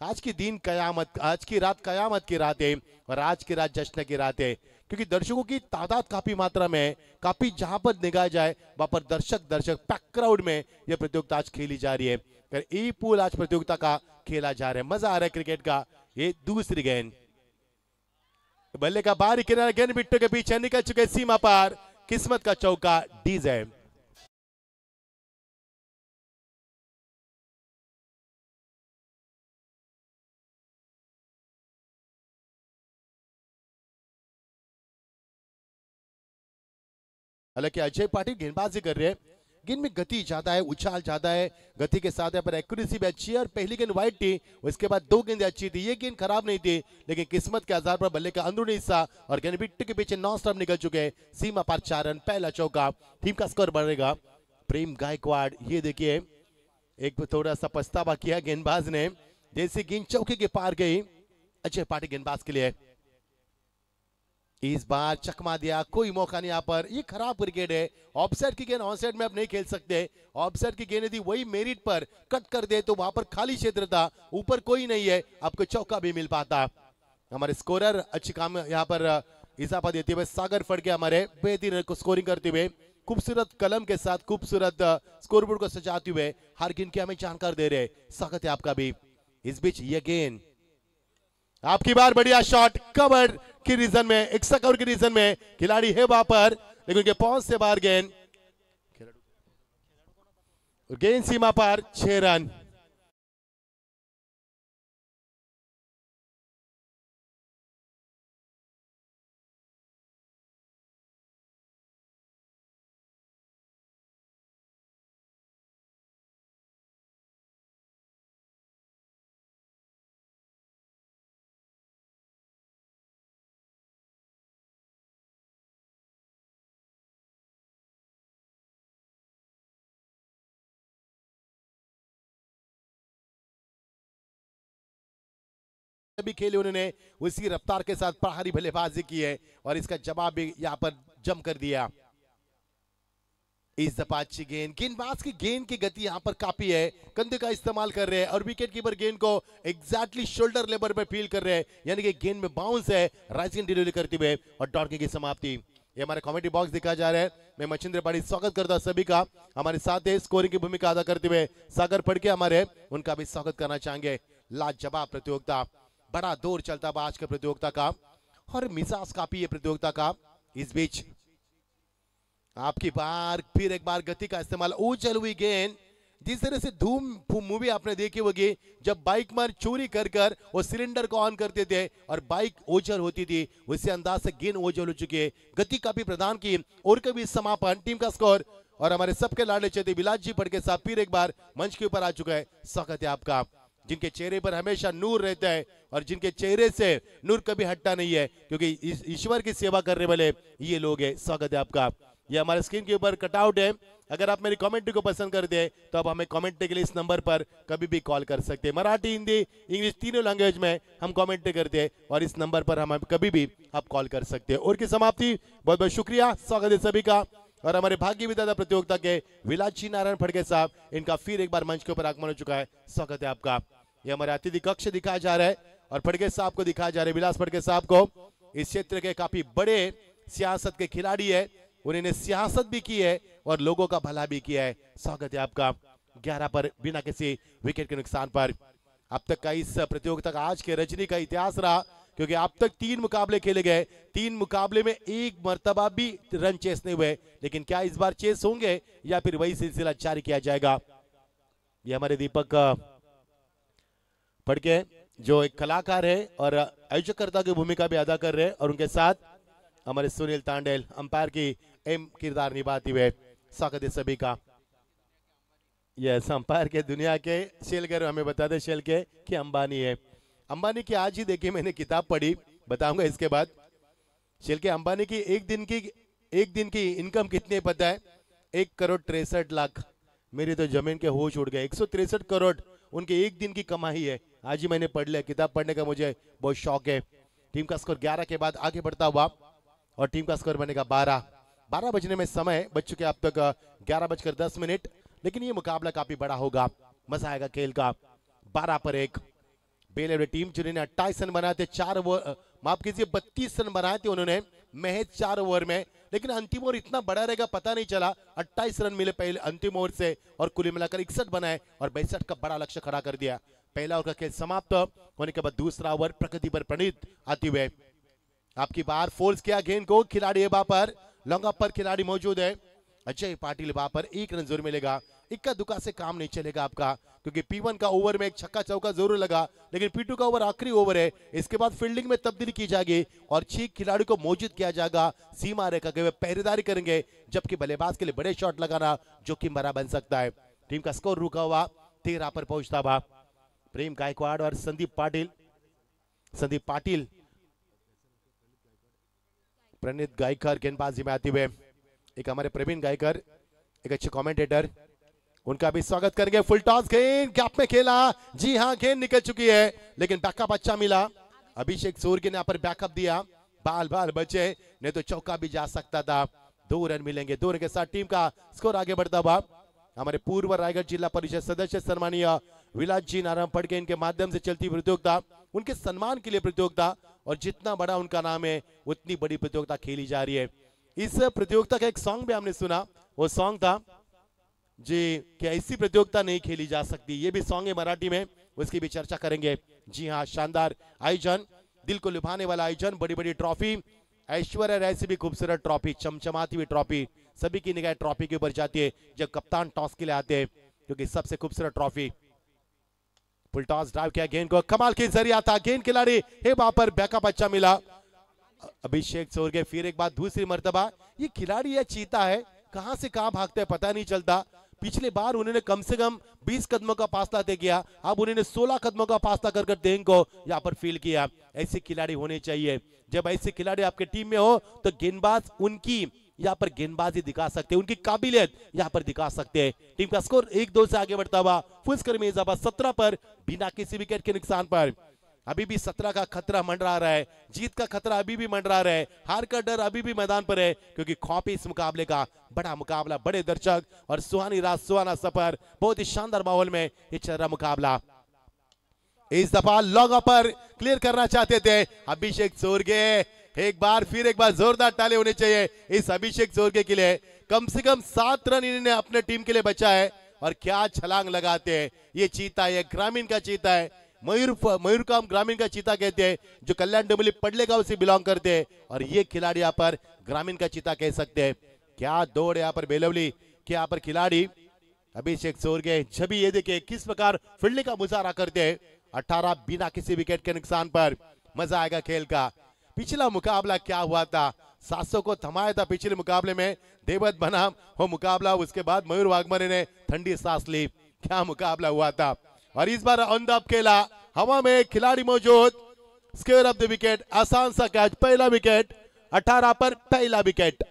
आज की दिन कयामत, आज की रात कयामत की रात है और आज की रात जश्न की रात है, क्योंकि दर्शकों की तादाद काफी मात्रा में है। काफी जहां पर निगाह जाए वहां पर दर्शक पैक क्राउड में यह प्रतियोगिता आज खेली जा रही है। फिर ई पूल आज प्रतियोगिता का खेला जा रहा है, मजा आ रहा है क्रिकेट का। ये दूसरी गेंद, बल्ले का बाहरी किनारा, गेंद बिट्टू के पीछे निकल चुके सीमा पार, किस्मत का चौका डीजे। हालांकि अजय पाटिल गेंदबाजी कर रहे हैं, गेंद में गति ज्यादा है, उछाल ज्यादा है, गति के साथ यहाँ पर एक्यूरेसी भी अच्छी है। और पहली गेंद वाइड थी, उसके बाद 2 गेंदें अच्छी थी, ये गेंद खराब नहीं थी, लेकिन किस्मत के आधार पर बल्ले का अंदरूनी हिस्सा और गेंद बिट्टू के पीछे नॉन स्टॉप निकल चुके हैं, सीमा पार 4 रन, पहला चौका, टीम का स्कोर बढ़ेगा। प्रेम गायकवाड़, ये देखिए एक थोड़ा सा पछतावा किया गेंदबाज ने, जैसे गेंद चौके के पार गई। अजय पाटिल गेंदबाज के लिए इस बार चकमा दिया, कोई मौका नहीं यहाँ पर। ये खराब क्रिकेट है, ऑफसाइड की गेंद ऑनसाइड में आप नहीं खेल सकते। ऑफसाइड की गेंद यदि वही मेरिट पर कट कर दे तो वहां पर खाली क्षेत्र था, ऊपर कोई नहीं है, आपको चौका भी मिल पाता। हमारे स्कोरर अच्छी काम यहाँ पर इजाफा देते हुए सागर फड़के हमारे बेहतरीन स्कोरिंग करते हुए, खूबसूरत कलम के साथ खूबसूरत स्कोरबोर्ड को सजाते हुए हर गेंद की हमें जानकार दे रहे। स्वागत है आपका भी। इस बीच ये गेंद आपकी बार, बढ़िया शॉट, कवर की रीजन में, एक्स्ट्रा कवर की रीजन में खिलाड़ी है वहां पर, लेकिन उनके पहुंच से बाहर गेंद, गेंद सीमा पार, 6 रन। भी खेले उन्होंने, उसी रफ्तार के साथ प्रहारी बल्लेबाजी की है और इसका जवाब भी यहां पर जम कर दिया। इस दफा अच्छी गेंद, गेंदबाज की गेंद की गति यहां पर काफी है, कंधे का इस्तेमाल कर रहे हैं और विकेट कीपर गेंद को एग्जैक्टली शोल्डर लेवल पर फील कर रहे हैं, यानी कि गेंद में बाउंस है, राइजिंग डिलीवरी करते हुए और डॉट की समाप्ति। ये हमारे कमेंट्री बॉक्स दिखा जा रहा है, मैं मचिंद्र पाड़ी स्वागत करता हूं सभी का। हमारे साथ है स्कोरिंग की भूमिका अदा करते हुए सागर फड़के हमारे, उनका भी स्वागत करना चाहेंगे। लाजवाब प्रतियोगिता, बड़ा दौर चलता है आज के प्रतियोगिता का और मिजाज काफी है प्रतियोगिता का। इस बीच आपकी बार, फिर एक बार गति का इस्तेमाल, उछल हुई गेंद, जिस तरह से धूम मूवी आपने देखी होगी, जब बाइक में चोरी कर कर वो सिलेंडर को ऑन करते थे और बाइक ओझल होती थी, उसी अंदाज से गेंद ओझल हो चुकी है, गति काफी प्रदान की और कभी समापन, टीम का स्कोर और हमारे सबके लाडले चेते विलास जी फड़के साहब फिर एक बार मंच के ऊपर आ चुका है। स्वागत है आपका, जिनके चेहरे पर हमेशा नूर रहता है और जिनके चेहरे से नूर कभी हटता नहीं है, क्योंकि ईश्वर की सेवा करने वाले ये लोग हैं। स्वागत है आपका। ये हमारे स्क्रीन के ऊपर कटआउट है, अगर आप मेरी कमेंट्री को पसंद करते हैं तो आप हमें कमेंट्री के लिए इस नंबर पर कभी भी कॉल कर सकते हैं। मराठी, हिंदी, इंग्लिश तीनों लैंग्वेज में हम कमेंट्री करते हैं और इस नंबर पर हम कभी भी आप कॉल कर सकते हैं। और की समाप्ति, बहुत बहुत शुक्रिया, स्वागत है सभी का। और हमारे भाग्य विधाता प्रतियोगिता के विलास जी नारायण फड़के साहब, इनका फिर एक बार मंच के ऊपर आगमन हो चुका है। स्वागत है आपका। ये हमारे अतिथि कक्ष दिखाया जा रहा है और फड़के साहब को दिखाया जा रहा है, विलास फड़के साहब को। इस क्षेत्र के काफी बड़े सियासत के खिलाड़ी है, उन्होंने सियासत भी की है और लोगों का भला भी किया है। स्वागत है आपका। 11 पर बिना किसी विकेट के नुकसान पर। अब तक का इस प्रतियोगिता का आज के रजनी का इतिहास रहा, क्योंकि अब तक 3 मुकाबले खेले गए, 3 मुकाबले में एक मर्तबा भी रन चेस नहीं हुए, लेकिन क्या इस बार चेस होंगे या फिर वही सिलसिला जारी किया जाएगा। ये हमारे दीपक फड़के जो एक कलाकार है और आयोजकर्ता की भूमिका भी अदा कर रहे हैं, और उनके साथ हमारे सुनील तांडेल अंपायर की एम किरदार निभाते हुए। स्वागत है सभी का। यस, अंपायर के दुनिया के शेल के हमें बताते शेल के कि अंबानी है। अंबानी की आज ही देखिए मैंने किताब पढ़ी, बताऊंगा इसके बाद। शेल के अंबानी की एक दिन की इनकम कितनी है पता है? 1,63,00,000। मेरी तो जमीन के होश उड़ गए। 163 करोड़ उनके एक दिन की कमाई है। आज ही मैंने पढ़ लिया, किताब पढ़ने का मुझे बहुत शौक है। टीम का स्कोर 11 के बाद आगे बढ़ता हुआ और टीम का स्कोर बनेगा 12 बजने में समय बच चुके अब तक 11:10, लेकिन ये मुकाबला काफी बड़ा होगा, मजा आएगा खेल का। 12 पर 1, बेलवली टीम जिन्होंने 28 रन बनाए थे, 4 ओवर, माफ कीजिए 32 रन बनाए थे उन्होंने महज 4 ओवर में, लेकिन अंतिम ओवर इतना बड़ा रहेगा पता नहीं चला। 28 रन मिले पहले अंतिम ओवर से और कुल मिलाकर 61 बनाए और 62 का बड़ा लक्ष्य खड़ा कर दिया। पहला ओवर का खेल समाप्त होने के बाद दूसरा ओवर प्रगति पर प्रणीत आते हुए आपकी बार फोर्स किया गेंद को, खिलाड़ी वहां पर लॉन्ग अप पर खिलाड़ी मौजूद है अजय पाटिल, वहां पर 1 रन जरूर मिलेगा। इक्का दुक्का से काम नहीं चलेगा आपका, क्योंकि P1 का ओवर में एक छक्का चौका जरूर लगा, लेकिन P2 का ओवर आखिरी ओवर है। इसके बाद फील्डिंग में तब्दीली की जाएगी और 6 खिलाड़ी को मौजूद किया जाएगा सीमा रेखा के, वे पहरेदारी करेंगे, जबकि बल्लेबाज के लिए बड़े शॉट लगाना जोखिम भरा बन सकता है। टीम का स्कोर रुका हुआ 13 पर पहुंचता हुआ प्रेम गायकवाड़ और संदीप पाटिल प्रणीत गायकर गेंदबाजी में आते हुए, एक हमारे प्रवीण गायकर एक अच्छे कमेंटेटर, उनका भी स्वागत करेंगे। फुल टॉस गेंद गैप में खेला, जी हाँ गेंद निकल चुकी है, लेकिन बैकअप अच्छा मिला। अभिषेक सूर्य ने यहाँ पर बैकअप दिया, बाल बचे, नहीं तो चौका भी जा सकता था। 2 रन मिलेंगे, 2 रन के साथ टीम का स्कोर आगे बढ़ता हुआ हमारे पूर्व रायगढ़ जिला परिषद सदस्य सम्मानीय विलास जी नारायण फड़के, इनके माध्यम से चलती प्रतियोगिता, उनके सम्मान के लिए प्रतियोगिता, और जितना बड़ा उनका नाम है उतनी बड़ी प्रतियोगिता खेली जा रही है। इस प्रतियोगिता का एक सॉन्ग भी हमने सुना, वो सॉन्ग था जी कि ऐसी प्रतियोगिता नहीं खेली जा सकती, ये भी सॉन्ग है मराठी में, उसकी भी चर्चा करेंगे। जी हाँ, शानदार आयोजन, दिल को लुभाने वाला आयोजन, बड़ी बड़ी ट्रॉफी, ऐश्वर्या राय से भी खूबसूरत ट्रॉफी, चमचमाती हुई ट्रॉफी, सभी की निगाह ट्रॉफी के ऊपर जाती है जब कप्तान टॉस के लिए आते हैं, क्योंकि सबसे खूबसूरत ट्रॉफी। फुल टॉस ड्राइव किया गेंद को, कमाल के जरिया था, गेंद खिलाड़ी है वहां पर, बैकअप अच्छा मिला। अभिषेक सूर्य फिर एक बार दूसरी मर्तबा, ये खिलाड़ी है चीता है, कहां से कहां भागता है पता नहीं चलता। पिछले बार उन्होंने कम से कम 20 कदमों का फासला तय किया, अब उन्होंने 16 कदमों का फासला कर गेंद को यहाँ पर फील्ड किया। ऐसे खिलाड़ी होने चाहिए, जब ऐसे खिलाड़ी आपके टीम में हो तो गेंदबाज उनकी यहाँ पर गेंदबाजी दिखा सकते हैं, उनकी काबिलियत यहाँ पर दिखा सकते हैं। टीम का स्कोर 1-2 से आगे बढ़ता हुआ फुल स्कोर में इजाफा 17 पर बिना किसी विकेट के नुकसान पर। अभी भी 17 का खतरा मंडरा रहा है, जीत का खतरा अभी भी मंडरा रहा है, हार का डर अभी भी मैदान पर है, क्योंकि खौफ इस मुकाबले का, बड़ा मुकाबला, बड़े दर्शक और सुहानी रात सुहाना सफर, बहुत ही शानदार माहौल में ये चल रहा मुकाबला। इस दफा लॉन्ग पर क्लियर करना चाहते थे अभिषेक सूर्य, एक बार जोरदार ताली होने चाहिए इस अभिषेक सूर्य के लिए। कम से कम 7 रन इन्होंने अपने टीम के लिए बचा है, और क्या छलांग लगाते हैं ये चीता, ये ग्रामीण का चीता है, मयूरकाम ग्रामीण का चीता कहते हैं, जो कल्याण डुमली पडले गांव से बिलोंग करते हैं, और ये खिलाड़ी यहाँ पर ग्रामीण का चीता कह सकते हैं। क्या दौड़ यहाँ पर बेलवली के यहाँ पर खिलाड़ी अभिषेक सूर्य, जब ये देखिए किस प्रकार फील्डिंग का मुजाहरा करते हैं, 18 बिना किसी विकेट के नुकसान पर। मजा आएगा खेल का। पिछला मुकाबला क्या हुआ था, 700 को थमाया था पिछले मुकाबले में, देवत बनाम वो मुकाबला, उसके बाद मयूर वाघमरे ने ठंडी सांस ली, क्या मुकाबला हुआ था। और इस बार ऑन द खेला, हवा में खिलाड़ी मौजूद, स्क्वेयर ऑफ द विकेट, आसान सा कैच, पहला विकेट, 18 पर पहला विकेट।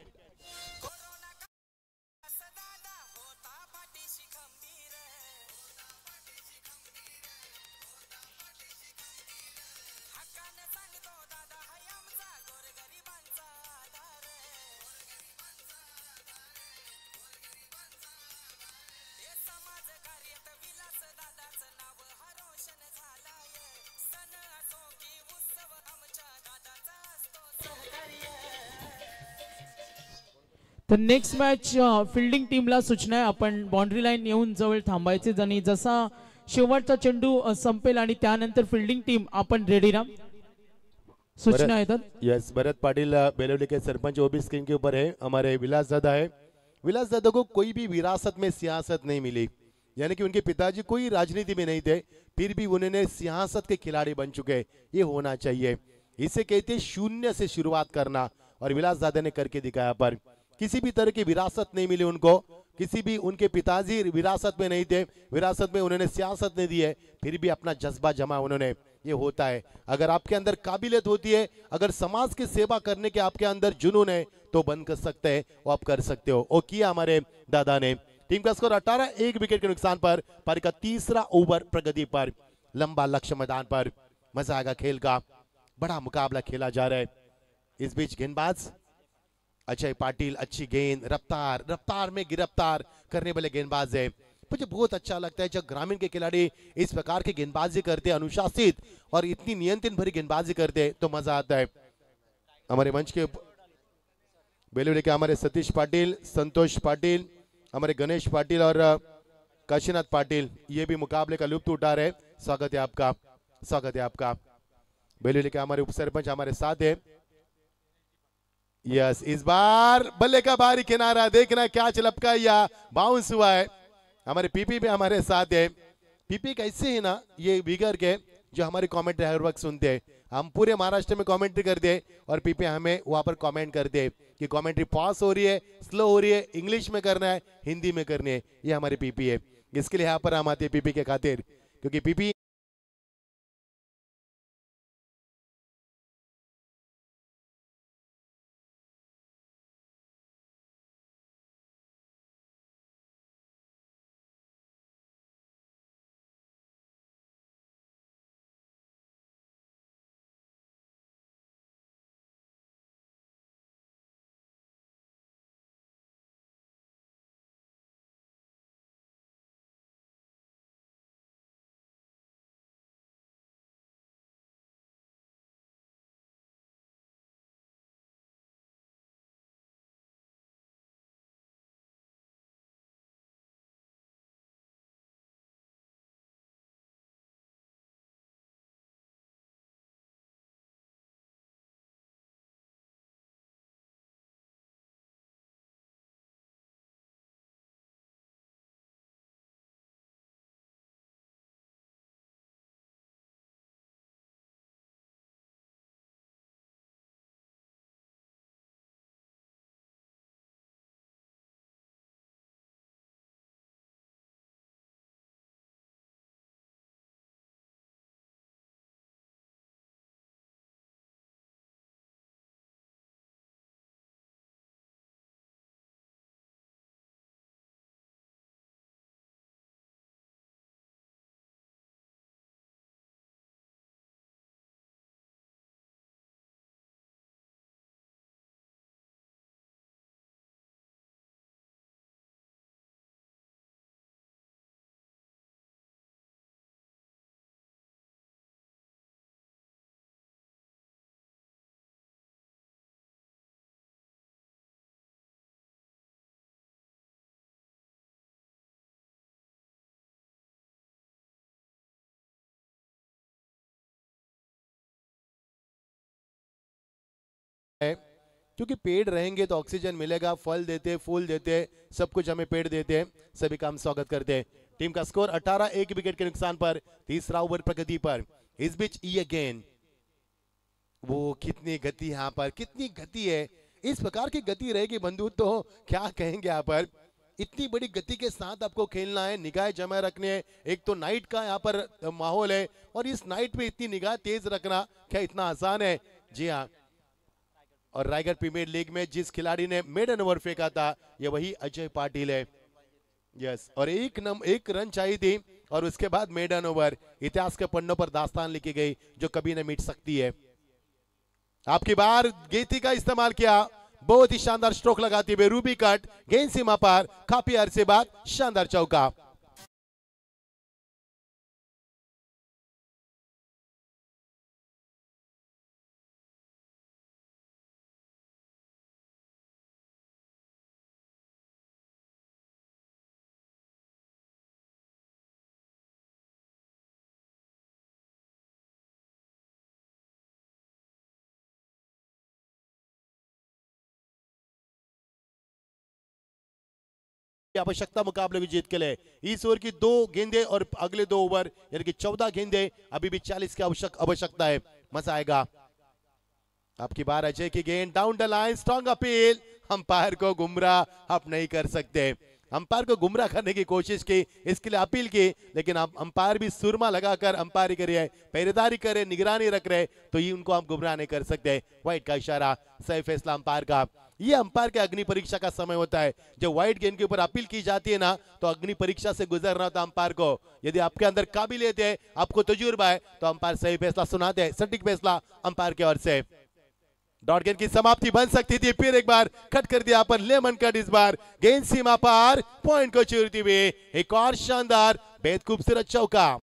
तर नेक्स्ट मॅच फिल्डिंग टीमला सूचना आहे, आपण बाउंड्री लाईन येऊन जवळ थांबायचे, आणि जसा शेवटचा चेंडू संपेल आणि त्यानंतर फिल्डिंग टीम आपण रेडी राहा, सूचना येतात। यस, भरत पाटिल बेलवली के सरपंच, वो भी स्क्रीन के ऊपर है, हमारे विलास दादा है। विलास दादा को कोई भी विरासत में सियासत नहीं मिली, यानी कि उनके पिताजी कोई राजनीति में नहीं थे, फिर भी उन्होंने सियासत के खिलाड़ी बन चुके, ये होना चाहिए। इसे कहते शून्य से शुरुआत करना, और विलास दादा ने करके दिखाया। पर किसी भी तरह की विरासत नहीं मिली उनको, किसी भी उनके पिताजी विरासत में नहीं थे, विरासत में उन्होंने सियासत नहीं दी है, फिर भी अपना जज्बा जमा उन्होंने, ये होता है। अगर आपके अंदर काबिलियत होती है, अगर समाज की सेवा करने के आपके अंदर जुनून है, तो बन कर सकते हैं, वो आप कर सकते हो, वो किया हमारे दादा ने। टीम का स्कोर 18, 1 विकेट के नुकसान पर। पारी का तीसरा ओवर प्रगति पर, लंबा लक्ष्य मैदान पर, मजा आएगा खेल का, बड़ा मुकाबला खेला जा रहा है। इस बीच गेंदबाज अजय पाटिल, अच्छी गेंद, रफ्तार में गिरफ्तार करने वाले गेंदबाज है। मुझे बहुत अच्छा लगता है जब ग्रामीण के खिलाड़ी इस प्रकार की गेंदबाजी करते, अनुशासित और इतनी नियंत्रण भरी गेंदबाजी करते तो मजा आता है। हमारे मंच के बेलूरी के हमारे सतीश पाटिल, संतोष पाटिल, हमारे गणेश पाटिल और काशीनाथ पाटिल ये भी मुकाबले का लुत्फ उठा रहे। स्वागत है आपका, स्वागत है आपका। बेलूरी के हमारे उप सरपंच हमारे साथ है। यस, इस बार बल्ले का बाहरी किनारा, देखना क्या लपका या बाउंस हुआ है। हमारे पीपी भी हमारे साथ है। पीपी कैसे है ना, ये बिगर के जो हमारे कमेंट्री हर वक्त सुनते हैं, हम पूरे महाराष्ट्र में कमेंट्री करते हैं और पीपी हमें वहां पर कमेंट करते हैं कि कमेंट्री पास हो रही है, स्लो हो रही है, इंग्लिश में करना है, हिंदी में करनी है। ये हमारे पीपी है। इसके लिए यहाँ पर हम आते हैं पीपी के खातिर, क्योंकि पीपी क्योंकि पेड़ रहेंगे तो ऑक्सीजन मिलेगा, फल देते, फूल देते, सब कुछ हमें पेड़ देते हैं। सभी का हम स्वागत करते हैं। टीम का स्कोर 18, एक विकेट के नुकसान पर, तीसरा ओवर प्रगति पर। इस बीच ई अगेन, वो कितनी गति यहाँ पर, कितनी गति है। इस प्रकार की गति रहेगी बंधु तो क्या कहेंगे यहाँ पर। इतनी बड़ी गति के साथ आपको खेलना है, निगाह जमा रखनी है। एक तो नाइट का यहाँ पर माहौल है और इस नाइट पे इतनी निगाह तेज रखना क्या इतना आसान है? जी हाँ। और रायगढ़ प्रीमियर लीग में जिस खिलाड़ी ने मेडन ओवर फेंका था ये वही अजय पाटिल है। यस, और एक रन चाहिए थी और उसके बाद मेडन ओवर। इतिहास के पन्नों पर दास्तान लिखी गई जो कभी न मिट सकती है। आपकी बार गेंद का इस्तेमाल किया, बहुत ही शानदार स्ट्रोक लगाती हुए रूबी कट, गेंद सीमा पर, काफी अरसे बाद शानदार चौका। आवश्यकता मुकाबले की जीत के लिए इस ओवर की 2 गेंदें और अगले 2 ओवर यानी कि 14 गेंदें, अभी भी 40 की आवश्यकता है। मजा आएगा। आपकी बार अजय की गेंद down the line, strong appeal. Umpire को गुमराह आप नहीं कर सकते। अंपायर को गुमराह करने की कोशिश की, इसके लिए अपील की, लेकिन आप अंपायर भी सुरमा लगाकर अंपायरी कर रहे हैं, पहरेदारी करे, निगरानी रख रहे, तो ये उनको आप गुमराह नहीं कर सकते। व्हाइट का इशारा, सही फैसला अंपायर का। ये अंपायर के अग्नि परीक्षा का समय होता है। जब व्हाइट गेंद के ऊपर अपील की जाती है ना, तो अग्नि परीक्षा से गुजरना होता है अंपायर को। यदि आपके अंदर काबिलियत है, आपको तजुर्बा है, तो अंपायर सही फैसला सुनाते हैं। सटीक फैसला अंपायर की ओर से। डॉट गेंद की समाप्ति बन सकती थी, फिर एक बार कट कर दिया पर लेमन कट, इस बार गेंद सीमा पार, पॉइंट को चूरती हुई एक और शानदार बेहद खूबसूरत चौका।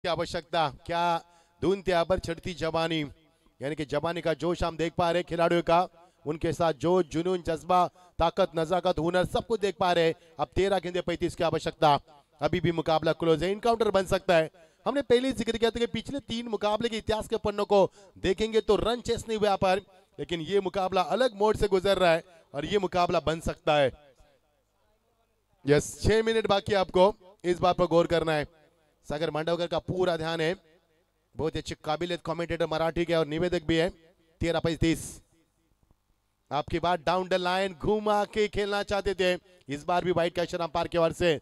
आवश्यकता क्या धुन त्या पर चढ़ती जवानी, यानी कि जवानी का जोश हम देख पा रहे खिलाड़ियों का, उनके साथ जोश, जुनून, जज्बा, ताकत, नजाकत, हुनर सब कुछ देख पा रहे। अब 13 गेंदे 35 की आवश्यकता, अभी भी मुकाबला क्लोज है, इनकाउंटर बन सकता है। हमने पहले ही जिक्र किया था कि पिछले 3 मुकाबले के इतिहास के पन्नों को देखेंगे तो रन चेस नहीं हुआ पर, लेकिन ये मुकाबला अलग मोड से गुजर रहा है और ये मुकाबला बन सकता है। यस, 6 मिनट बाकी, आपको इस बात पर गौर करना है। सागर मांडवकर का पूरा ध्यान है, बहुत अच्छे काबिलियत कमेंटेटर मराठी के और निवेदक भी है। 13-35 आपकी बात डाउन द लाइन घुमा के खेलना चाहते थे, इस बार भी वाइट का इशारा अंपायर की ओर से।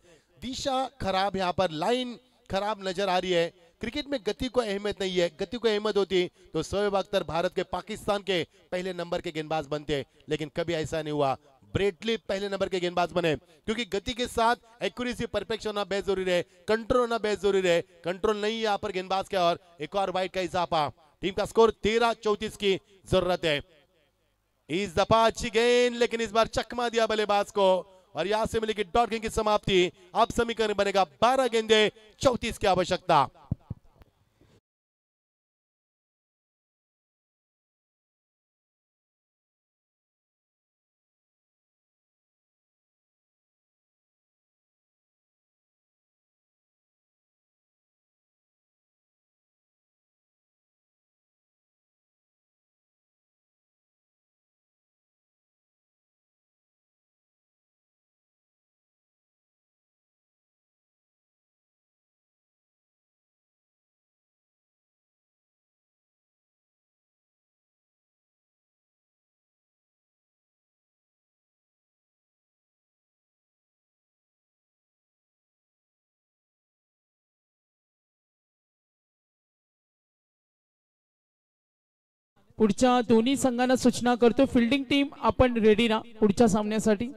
दिशा खराब, यहाँ पर लाइन खराब नजर आ रही है। क्रिकेट में गति को अहमियत नहीं है, गति को अहमियत होती तो शोएब अख्तर भारत के पाकिस्तान के पहले नंबर के गेंदबाज बनते, लेकिन कभी ऐसा नहीं हुआ। ब्रेटली पहले नंबर के गेंदबाज बने क्योंकि गति के साथ एक्यूरेसी, परफेक्शन होना बेहद जरूरी है, कंट्रोल होना बेहद जरूरी है। कंट्रोल नहीं है यहाँ पर गेंदबाज के, और एक और वाइड का इजाफा। टीम का स्कोर 13-34 की जरूरत है। इस दफा अच्छी गेंद, लेकिन इस बार चकमा दिया बल्लेबाज को और यहां से मिलेगी डॉट गेंद की समाप्ति। अब समीकरण बनेगा 12 गेंदे 34 की आवश्यकता। पुढच्या दोन्ही संघांना सूचना करतो, फिल्डिंग टीम आपण रेडी ना पुढच्या सामन्यासाठी।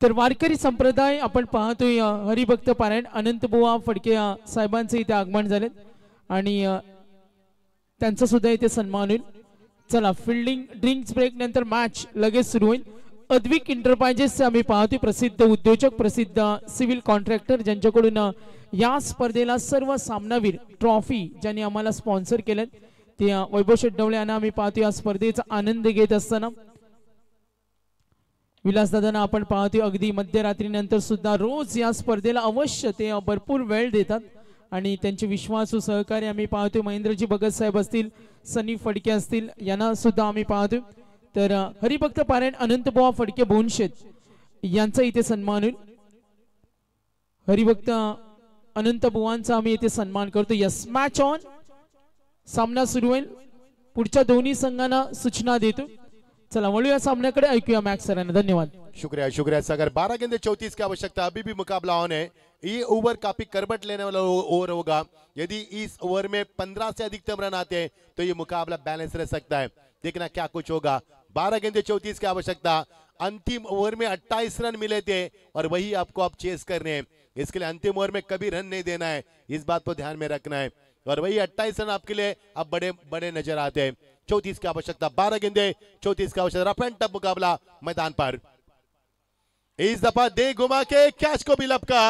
तर वारकरी संप्रदाय आपण पाहतोय हरिभक्त पारायण अनंतबुवा फडके साहेबांचे इथे आगमन झाले आणि त्यांचा सुद्धा इथे सन्मान होईल। चला, फिल्डिंग ड्रिंक्स ब्रेक नंतर मॅच लगेच सुरू होईल। अद्विक इंटरप्राइजेस आम्ही पाहतोय, प्रसिद्ध उद्योजक, प्रसिद्ध सिव्हिल कॉन्ट्रॅक्टर, ज्यांच्याकडून या स्पर्धेला सर्व सामनावीर ट्रॉफी ज्यांनी आम्हाला स्पॉन्सर केले ते वैभव शेट्टवळे यांना आम्ही पाहतोय या स्पर्धेचा आनंद घेत असताना। विलासदादांना आपण पाहतोय अगदी मध्यरात्रीनंतर सुद्धा रोज या स्पर्धेला अवश्य ते भरपूर वेळ देतात आणि त्यांचे विश्वासू सहकारी आम्ही पाहतोय। महेंद्रजी भगत साहेब असतील, सनी फडके असतील, यांना सुद्धा आम्ही पाहतोय। तर हरिभक्त पारायण अनंतबुवा फडके बोनशेत यांचा इथे सन्मान होईल। हरिभक्त अनंतबुवांचा आम्ही इथे सन्मान करतो। यस, मॅच ऑन, सामना सुरू होईल। पुढच्या दोन्ही संघांना सूचना देतो। चला वळूया सामन्याकडे, ऐकूया मॅक्स सरांना। धन्यवाद, शुक्रिया शुक्रिया सागर। 12 गेंदे 34 की आवश्यकता, अभी भी मुकाबला ऑन है। ये ओवर काफी करबट लेने वाला ओवर होगा। यदि इस ओवर में 15 से अधिकतम रन आते हैं तो ये मुकाबला बैलेंस रह सकता है। देखना क्या कुछ होगा। 12 गेंदे 34 की आवश्यकता। अंतिम ओवर में 28 रन मिले थे और वही आपको अब चेस करने हैं। इसके लिए अंतिम ओवर में कभी रन नहीं देना है, इस बात को ध्यान में रखना है। और वही 28 रन आपके लिए अब बड़े बड़े नजर आते हैं। 34 की आवश्यकता, 12 गेंदे 34 की आवश्यकता। रफ एंड टफ मुकाबला मैदान पर। इस दफा दे घुमा के कैच को भी लपका,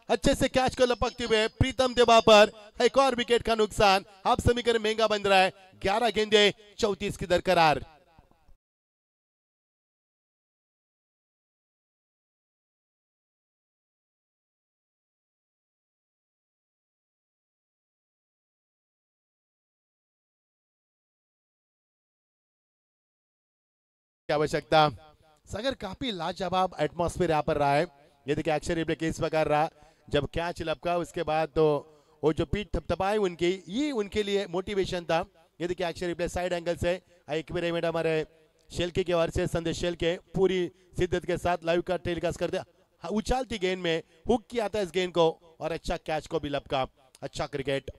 अच्छे से कैच को लपकते हुए प्रीतम देवा पर एक और विकेट का नुकसान। अब समीकरण महंगा बन रहा है। 11 गेंदे 34 की दरकरार। आवश्यकता। सागर काफी लाजवाब एटमॉस्फेयर यहाँ पर रहा है। ये देखिए एक्शन रिप्ले केस प्रकार रहा, जब कैच लपका उसके बाद तो वो जो पीठ थपथपाए उनकी, ये उनके लिए मोटिवेशन था। ये देखिए एक्शन रिप्ले साइड एंगल से एक हमारे शेल्के की ओर से संदेश शेल्के पूरी शिद्दत के साथ लाइव का टेलीकास्ट कर दिया। उछालती गेंद में हुक किया था इस गेंद को और अच्छा कैच को भी लपका। अच्छा क्रिकेट।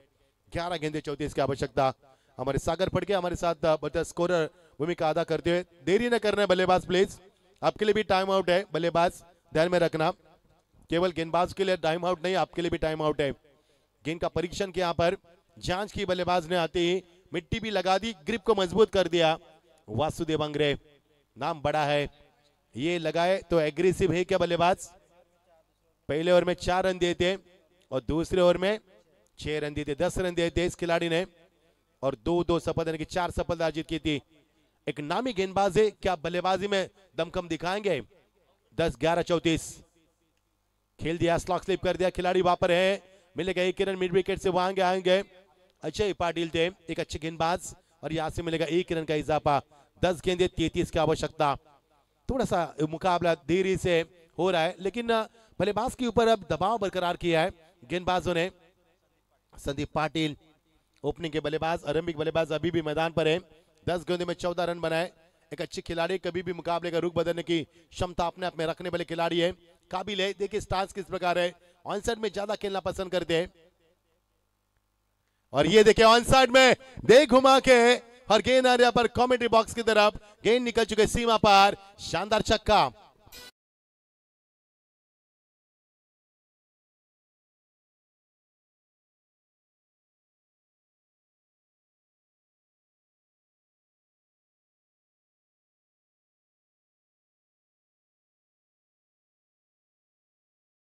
11 गेंदे 34 की आवश्यकता। हमारे सागर पड़ गया हमारे साथ स्कोरर भूमिका अदा करते हुए। देरी न करना है बल्लेबाज प्लीज, आपके लिए भी टाइम आउट है बल्लेबाज, ध्यान में रखना। केवल गेंदबाज के लिए टाइम आउट नहीं, आपके लिए भी टाइम आउट है। गेंद का परीक्षण किया पर जांच की बल्लेबाज ने आते ही मिट्टी भी लगा दी, ग्रिप को मजबूत कर दिया। वासुदेव अंग्रे नाम बड़ा है, ये लगाए तो एग्रेसिव है क्या बल्लेबाज। पहले ओवर में 4 रन दिए थे और दूसरे ओवर में 6 रन दिए थे। 10 रन दिए थे इस खिलाड़ी ने और 2-2 सफलता यानी कि 4 सफलता अर्जित की थी। एक नामी गेंदबाज है, क्या बल्लेबाजी में दमखम दिखाएंगे। 10-11 34 खेल दिया, स्लॉक स्लिप कर दिया, खिलाड़ी वापर है, मिलेगा 1 रन मिड विकेट से वहां आएंगे। अजय पाटिल थे एक अच्छे गेंदबाज और यहां से मिलेगा 1 रन का इजाफा। 10 गेंदे 33 की आवश्यकता। थोड़ा सा मुकाबला देरी से हो रहा है लेकिन बल्लेबाज के ऊपर अब दबाव बरकरार किया है गेंदबाजों ने। संदीप पाटिल ओपनिंग के बल्लेबाज, आरंभिक बल्लेबाज अभी भी मैदान पर है। 10 गेंदों में 14 रन बनाए। एक अच्छे खिलाड़ी, कभी भी मुकाबले का रुख बदलने की क्षमता अपने आप में रखने वाले खिलाड़ी है, काबिल है। देखिए स्टार्स किस प्रकार है, ऑन साइड में ज्यादा खेलना पसंद करते हैं और ये देखिए ऑन साइड में दे घुमा के और गेंद आ रहा पर कमेंट्री बॉक्स की तरफ, गेंद निकल चुके सीमा पार, शानदार छक्का।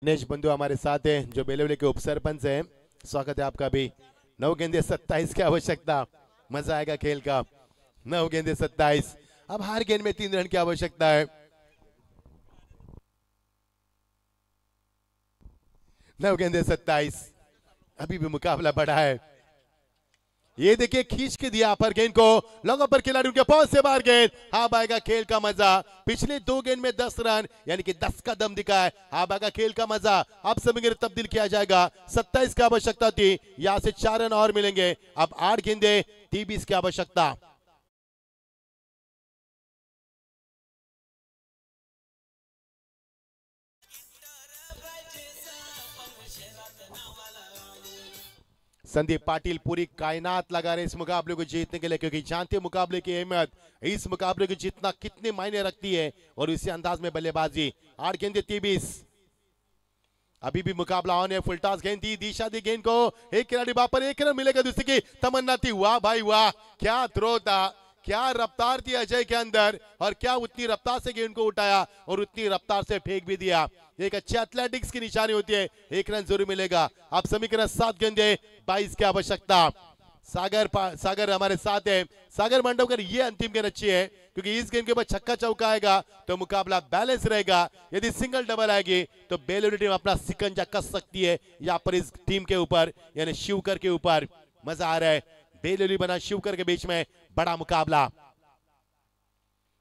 दिनेश बंधु हमारे साथ हैं जो बेलवली के उप सरपंच हैं, स्वागत है आपका भी। 9 गेंदे 27 की आवश्यकता, मजा आएगा खेल का। 9 गेंदे 27, अब हर गेंद में 3 रन की आवश्यकता है। 9 गेंदे 27, अभी भी मुकाबला बढ़ा है। ये देखिए खींच के दिया पर गेंद को, लॉन्ग पर खिलाड़ी उनके पहुंच से बाहर गेंद। हाँ आएगा खेल का मजा। पिछले 2 गेंद में 10 रन यानी कि 10 का दम दिखा है। हाँ आएगा खेल का मजा। अब समय तब्दील किया जाएगा। 27 की आवश्यकता थी, यहां से 4 रन और मिलेंगे। अब 8 गेंदे 23 की आवश्यकता। संदीप पाटिल पूरी कायनात लगा रहे इस मुकाबले को जीतने के लिए, क्योंकि जानते मुकाबले की अहमियत, इस मुकाबले को जीतना कितने मायने रखती है और इसी अंदाज में बल्लेबाजी। 8 गेंदे 23, अभी भी मुकाबला ऑन है। फुल टॉस गेंद दी, दिशा दी गेंद को, एक खिलाड़ी वापर, 1 रन मिलेगा। दूसरे की तमन्ना थी, वाह भाई वाह, क्या थ्रो था, क्या रफ्तार थी अजय के अंदर और क्या उतनी रफ्तार से गेंद को उठाया और उतनी रफ्तार से फेंक भी दिया। एक अच्छे एथलेटिक्स की निशानी होती है, 1 रन जरूर मिलेगा। अब समीकरण 7 गेंदे 22 की आवश्यकता। सागर हमारे साथ है, सागर मांडवकर, ये अंतिम गेंद अच्छी है क्योंकि इस गेंद के ऊपर छक्का चौका आएगा तो मुकाबला बैलेंस रहेगा। यदि सिंगल डबल आएगी तो बेलवली टीम अपना सिकंजा कस सकती है यहाँ पर इस टीम के ऊपर, यानी शिवकर के ऊपर। मजा आ रहा है, बेलवली बना शिवकर के बीच में बड़ा मुकाबला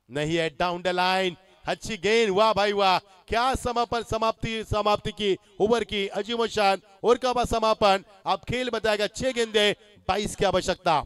नहीं है। डाउन द लाइन, अच्छी गेंद, वाह भाई वाह, क्या समाप्ति की ओवर की अजीम शान और का समापन। अब खेल बताएगा 6 गेंदे 22 की आवश्यकता।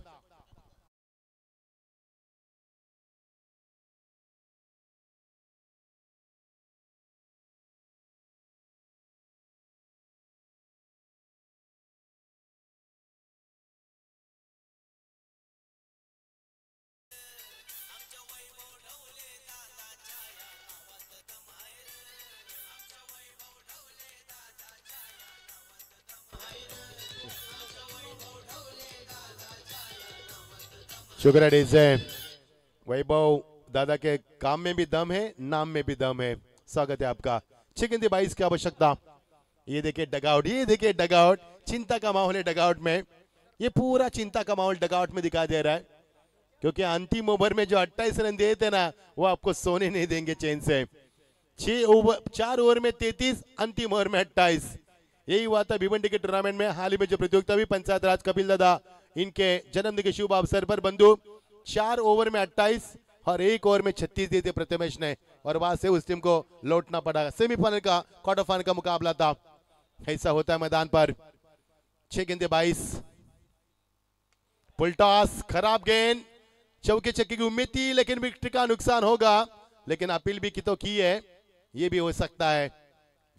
शुक्र है वैभव दादा के काम में भी दम है, नाम में भी दम है। स्वागत है आपका। 6 गेंदे 22 की आवश्यकता। ये देखिए डगआउट, ये देखिए डगआउट, चिंता का माहौल है डगआउट में। ये पूरा चिंता का माहौल डगआउट में दिखाई दे रहा है क्योंकि अंतिम ओवर में जो 28 रन दिए थे ना, वो आपको सोने नहीं देंगे चैन से। 4 ओवर में 33, अंतिम ओवर में 28। यही हुआ था भिवंडी के टूर्नामेंट में। हाल ही में जो प्रतियोगिता हुई पंचायत राज कपिल दादा इनके जन्मदिन के शुभ अवसर पर बंधु 4 ओवर में 28 और 1 ओवर में 36 दिए थे प्रथमेश ने और वहां से उस टीम को लौटना पड़ा। सेमीफाइनल का क्वार्टर फाइनल का मुकाबला था। ऐसा होता है मैदान पर। 6 गेंदे 22, फुल टॉस, खराब गेंद, चौके छक्के की उम्मीद थी लेकिन विकेट का नुकसान होगा, लेकिन अपील भी की तो की है, ये भी हो सकता है।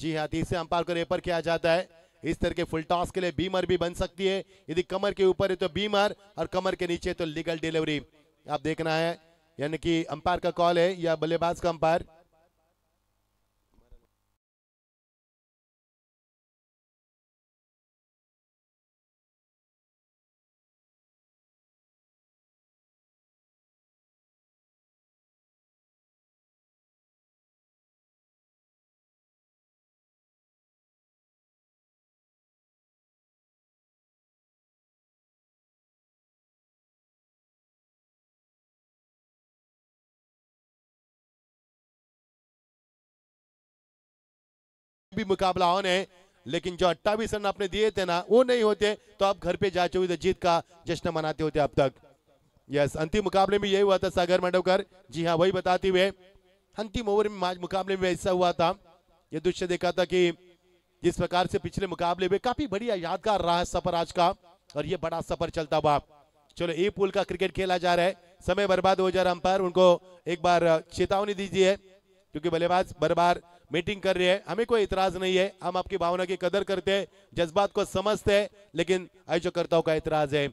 जी हाँ, तीसरे अंपायर को रेफर किया जाता है। इस तरह के फुल टॉस के लिए बीमर भी बन सकती है। यदि कमर के ऊपर है तो बीमर और कमर के नीचे तो लीगल डिलीवरी। आप देखना है, यानी कि अंपायर का कॉल है या बल्लेबाज का अंपायर। भी मुकाबला ऑन है, लेकिन जो 28 रन आपने दिए थे ना, वो नहीं होते तो आप घर पे जा चुके थे, जीत का जश्न मनाते होते अब तक। यस, अंतिम मुकाबले में यही हुआ था सागर मांडवकर। जी हाँ, वही बताते हुए अंतिम ओवर में आज मुकाबले में ऐसा हुआ था। ये दृश्य देखा था कि जिस प्रकार से पिछले मुकाबले में काफी बढ़िया यादगार रहा सफर आज का, और ये बड़ा सफर चलता हुआ। चलो, ए पूल का क्रिकेट खेला जा रहा है, समय बर्बाद हो जा रहा। अंपायर उनको एक बार चेतावनी दीजिए, क्योंकि बल्लेबाज बार बार मीटिंग कर रही है। हमें कोई इतराज नहीं है, हम आपकी भावना की कदर करते हैं, जज्बात को समझते हैं, लेकिन आयोजकर्ताओं का इतराज है,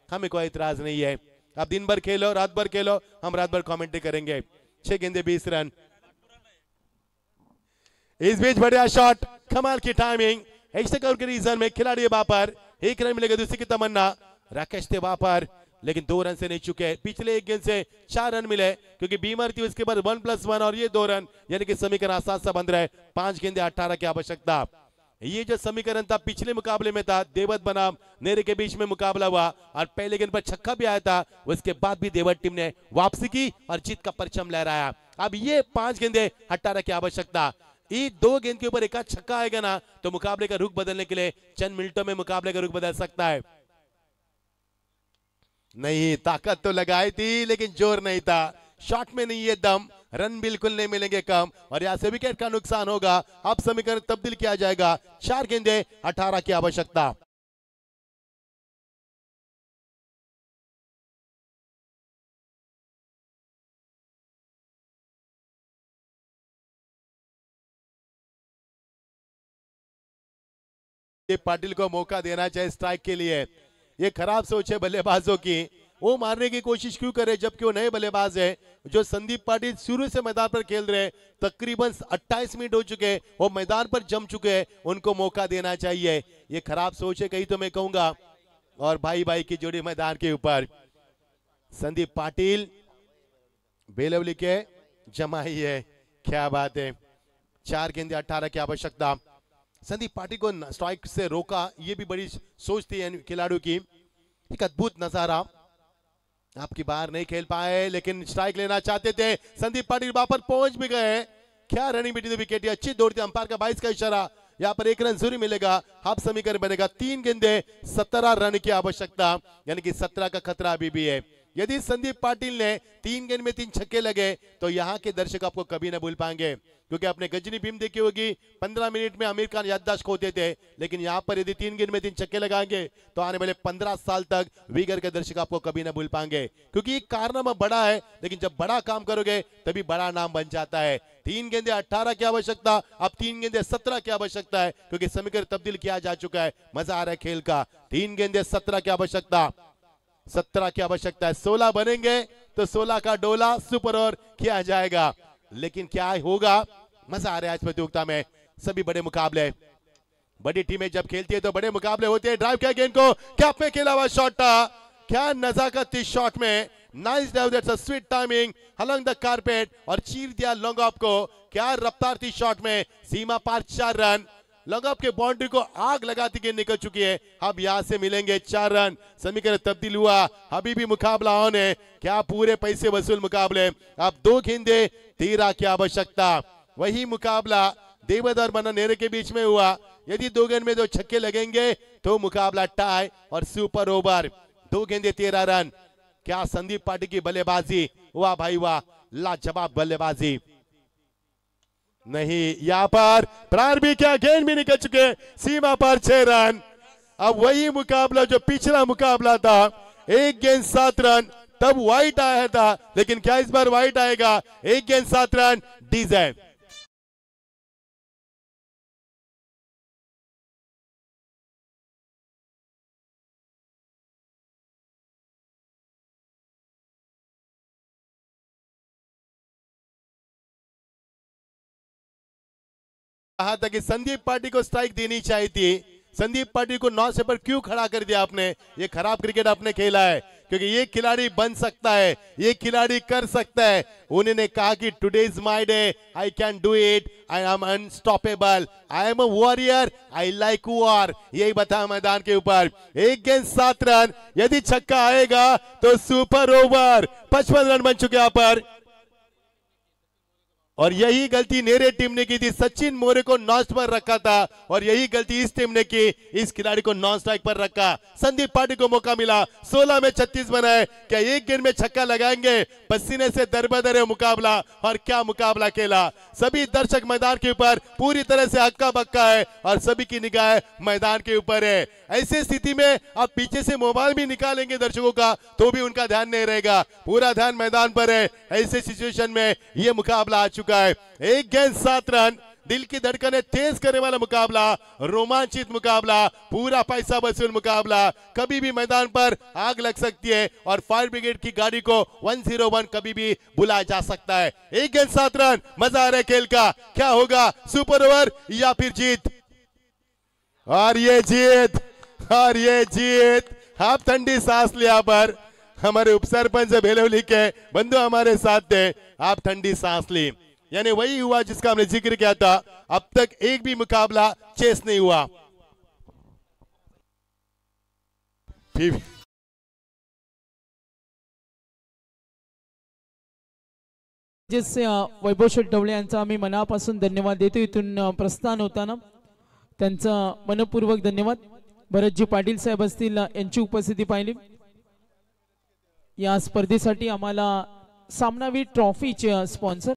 हमें कोई इतराज नहीं है। आप दिन भर खेलो, रात भर खेलो, हम रात भर कमेंट्री करेंगे। 6 गेंदे 20 रन। इस बीच बढ़िया शॉट, कमाल की टाइमिंग। एक्स्ट्रा के रीजन में खिलाड़ी वहां पर 1 रन मिलेगा, दूसरी की तमन्ना। राकेश थे वहां पर, लेकिन 2 रन से नहीं चुके। पिछले एक गेंद से 4 रन मिले, क्योंकि बीमर थी, उसके बाद 1+1 और ये 2 रन, यानी कि समीकरण आसान सा बन रहा है। 5 गेंदे 18 की आवश्यकता। ये जो समीकरण था पिछले मुकाबले में था, देवत बनाम नेरे के बीच में मुकाबला हुआ और पहले गेंद पर छक्का भी आया था। उसके बाद भी देवत टीम ने वापसी की और जीत का परचम लहराया। अब ये 5 गेंदे 18 की आवश्यकता। ये 2 गेंद के ऊपर एक आध छक्का आएगा ना, तो मुकाबले का रुख बदलने के लिए चंद मिनटों में मुकाबले का रुख बदल सकता है। नहीं, ताकत तो लगाई थी, लेकिन जोर नहीं था। शॉट में नहीं है दम, रन बिल्कुल नहीं मिलेंगे कम, और यहां से विकेट का नुकसान होगा। अब समीकरण तब्दील किया जाएगा। 4 गेंदे 18 की आवश्यकता। पाटिल को मौका देना चाहिए स्ट्राइक के लिए। ये खराब सोच है बल्लेबाजों की। वो मारने की कोशिश क्यों करे, जबकि वो नए बल्लेबाज है। जो संदीप पाटिल शुरू से मैदान पर खेल रहे हैं, तकरीबन 28 मिनट हो चुके हैं, वो मैदान पर जम चुके हैं, उनको मौका देना चाहिए। ये खराब सोच है कहीं तो मैं कहूंगा। और भाई भाई की जोड़ी मैदान के ऊपर, संदीप पाटिल बेलवली के जमाई है। क्या बात है। 4 गेंदे 18 की आवश्यकता। संदीप पाटिल को स्ट्राइक से रोका, ये भी बड़ी सोच थी खिलाड़ियों की। एक अद्भुत नजारा। आपकी बाहर नहीं खेल पाए, लेकिन स्ट्राइक लेना चाहते थे। संदीप पाटिल वहां पर पहुंच भी गए। क्या रनिंग बिटवीन द विकेट, अच्छी दौड़ थी। अंपायर का 22 का इशारा, यहाँ पर 1 रन जरूर मिलेगा। हाफ समीकरण बनेगा। 3 गेंदे 17 रन की आवश्यकता, यानी कि 17 का खतरा अभी भी है। यदि संदीप पाटिल ने 3 गेंद में 3 छक्के लगे, तो यहाँ के दर्शक आपको कभी ना भूल पाएंगे, क्योंकि आपने गजनी फिल्म देखी होगी। 15 मिनट में आमिर खान याददाश्त खोते थे, लेकिन यहाँ पर यदि 3 गेंद में 3 छक्के लगाएंगे, तो आने वाले 15 साल तक विगर के दर्शक आपको कभी ना भूल पाएंगे, क्योंकि कारनामा बड़ा है, लेकिन जब बड़ा काम करोगे तभी बड़ा नाम बन जाता है। 3 गेंदे 18 की आवश्यकता, अब 3 गेंदे 17 की आवश्यकता है, क्योंकि समीकरण तब्दील किया जा चुका है। मजा आ रहा है खेल का। 3 गेंदे 17 की आवश्यकता, 17 की आवश्यकता है। 16 बनेंगे तो 16 का डोला सुपर ओवर किया जाएगा। लेकिन क्या होगा, मजा आ रहा है आज प्रतियोगिता में। सभी बड़े मुकाबले, बड़ी टीमें जब खेलती है तो बड़े मुकाबले होते हैं। ड्राइव किया गेंद को, कैप में खेला हुआ शॉट था। क्या नजाकत थी शॉट में। Nice drive, that's a sweet timing along the carpet, और चीर दिया लॉन्ग ऑफ को। क्या रफ्तार थी शॉट में। सीमा पार 4 रन। लॉन्ग ऑफ के बाउंड्री को आग लगाती गेंद निकल चुकी है। अब यहां से मिलेंगे 4 रन। समीकरण तब्दील हुआ, अभी भी मुकाबला ऑन है। क्या पूरे पैसे वसूल मुकाबले। अब 2 गेंदे 13 की आवश्यकता। वही मुकाबला देवद और बननेरे के बीच में हुआ। यदि 2 गेंद में 2 छक्के लगेंगे तो मुकाबला टाई और सुपर ओवर। 2 गेंदे 13 रन। क्या संदीप पाटिल की बल्लेबाजी, वाह भाई वाह, लाजवाब बल्लेबाजी। नहीं, यहां पर प्रार भी क्या, गेंद भी निकल चुके। सीमा पर 6 रन। अब वही मुकाबला जो पिछला मुकाबला था, 1 गेंद 7 रन, तब व्हाइट आया था, लेकिन क्या इस बार व्हाइट आएगा। 1 गेंद 7 रन, डीजे। कहा था कि संदीप पाटिल को स्ट्राइक देनी चाहिए थी। संदीप पाटिल को नॉट से पर क्यों खड़ा कर दिया आपने? ये खराब क्रिकेट आपने खेला है, क्योंकि ये खिलाड़ी बन सकता है, ये खिलाड़ी कर सकता है। उन्होंने कहा कि today is my day, I can do it, I am unstoppable, I am a warrior, I like war. यही बताया मैदान के ऊपर। 1 गेंद 7 रन, यदि छक्का आएगा तो सुपर ओवर। 55 रन बन चुके यहाँ पर। और यही गलती नेरे टीम ने की थी, सचिन मोरे को नॉन पर रखा था, और यही गलती इस टीम ने की, इस खिलाड़ी को नॉन स्ट्राइक पर रखा। संदीप पाटिल को मौका मिला, 16 में 36 बनाए। क्या 1 गेंद में छक्का लगाएंगे? पसीने से दरबदर है मुकाबला, और क्या मुकाबला खेला। सभी दर्शक मैदान के ऊपर पूरी तरह से हक्का बक्का है, और सभी की निगाह मैदान के ऊपर है। ऐसी स्थिति में आप पीछे से मोबाइल भी निकालेंगे दर्शकों का, तो भी उनका ध्यान नहीं रहेगा, पूरा ध्यान मैदान पर है। ऐसे सिचुएशन में यह मुकाबला आ चुका है। 1 गेंद 7 रन, दिल की धड़कनें तेज करने वाला मुकाबला, रोमांचित मुकाबला, पूरा पैसा वसूल मुकाबला। कभी भी मैदान पर आग लग सकती है, और फायर ब्रिगेड की गाड़ी को 101 कभी भी बुलाया जा सकता है। 1 गेंद 7 रन, मजा आ रहा है खेल का। क्या होगा, सुपर ओवर या फिर जीत? और ये जीत, और ये जीत। आप ठंडी सांस लिया पर हमारे उपसरपंच भेलवली के बंधु हमारे साथ थे, आप ठंडी सांस ली। यानी वही हुआ जिसका हमने जिक्र किया था। अब तक एक भी मुकाबला चेस नहीं हुआ। जिससे वैभव शेठ ढवळे यांचा आम्ही मनापासून धन्यवाद देतो। इथून प्रस्थान होताना त्यांचा मनपूर्वक धन्यवाद। भरतजी पाटील साहेब असतील, यांची उपस्थिती पाहिली। या स्पर्धेसाठी आम्हाला सामनावीर ट्रॉफीचे स्पॉन्सर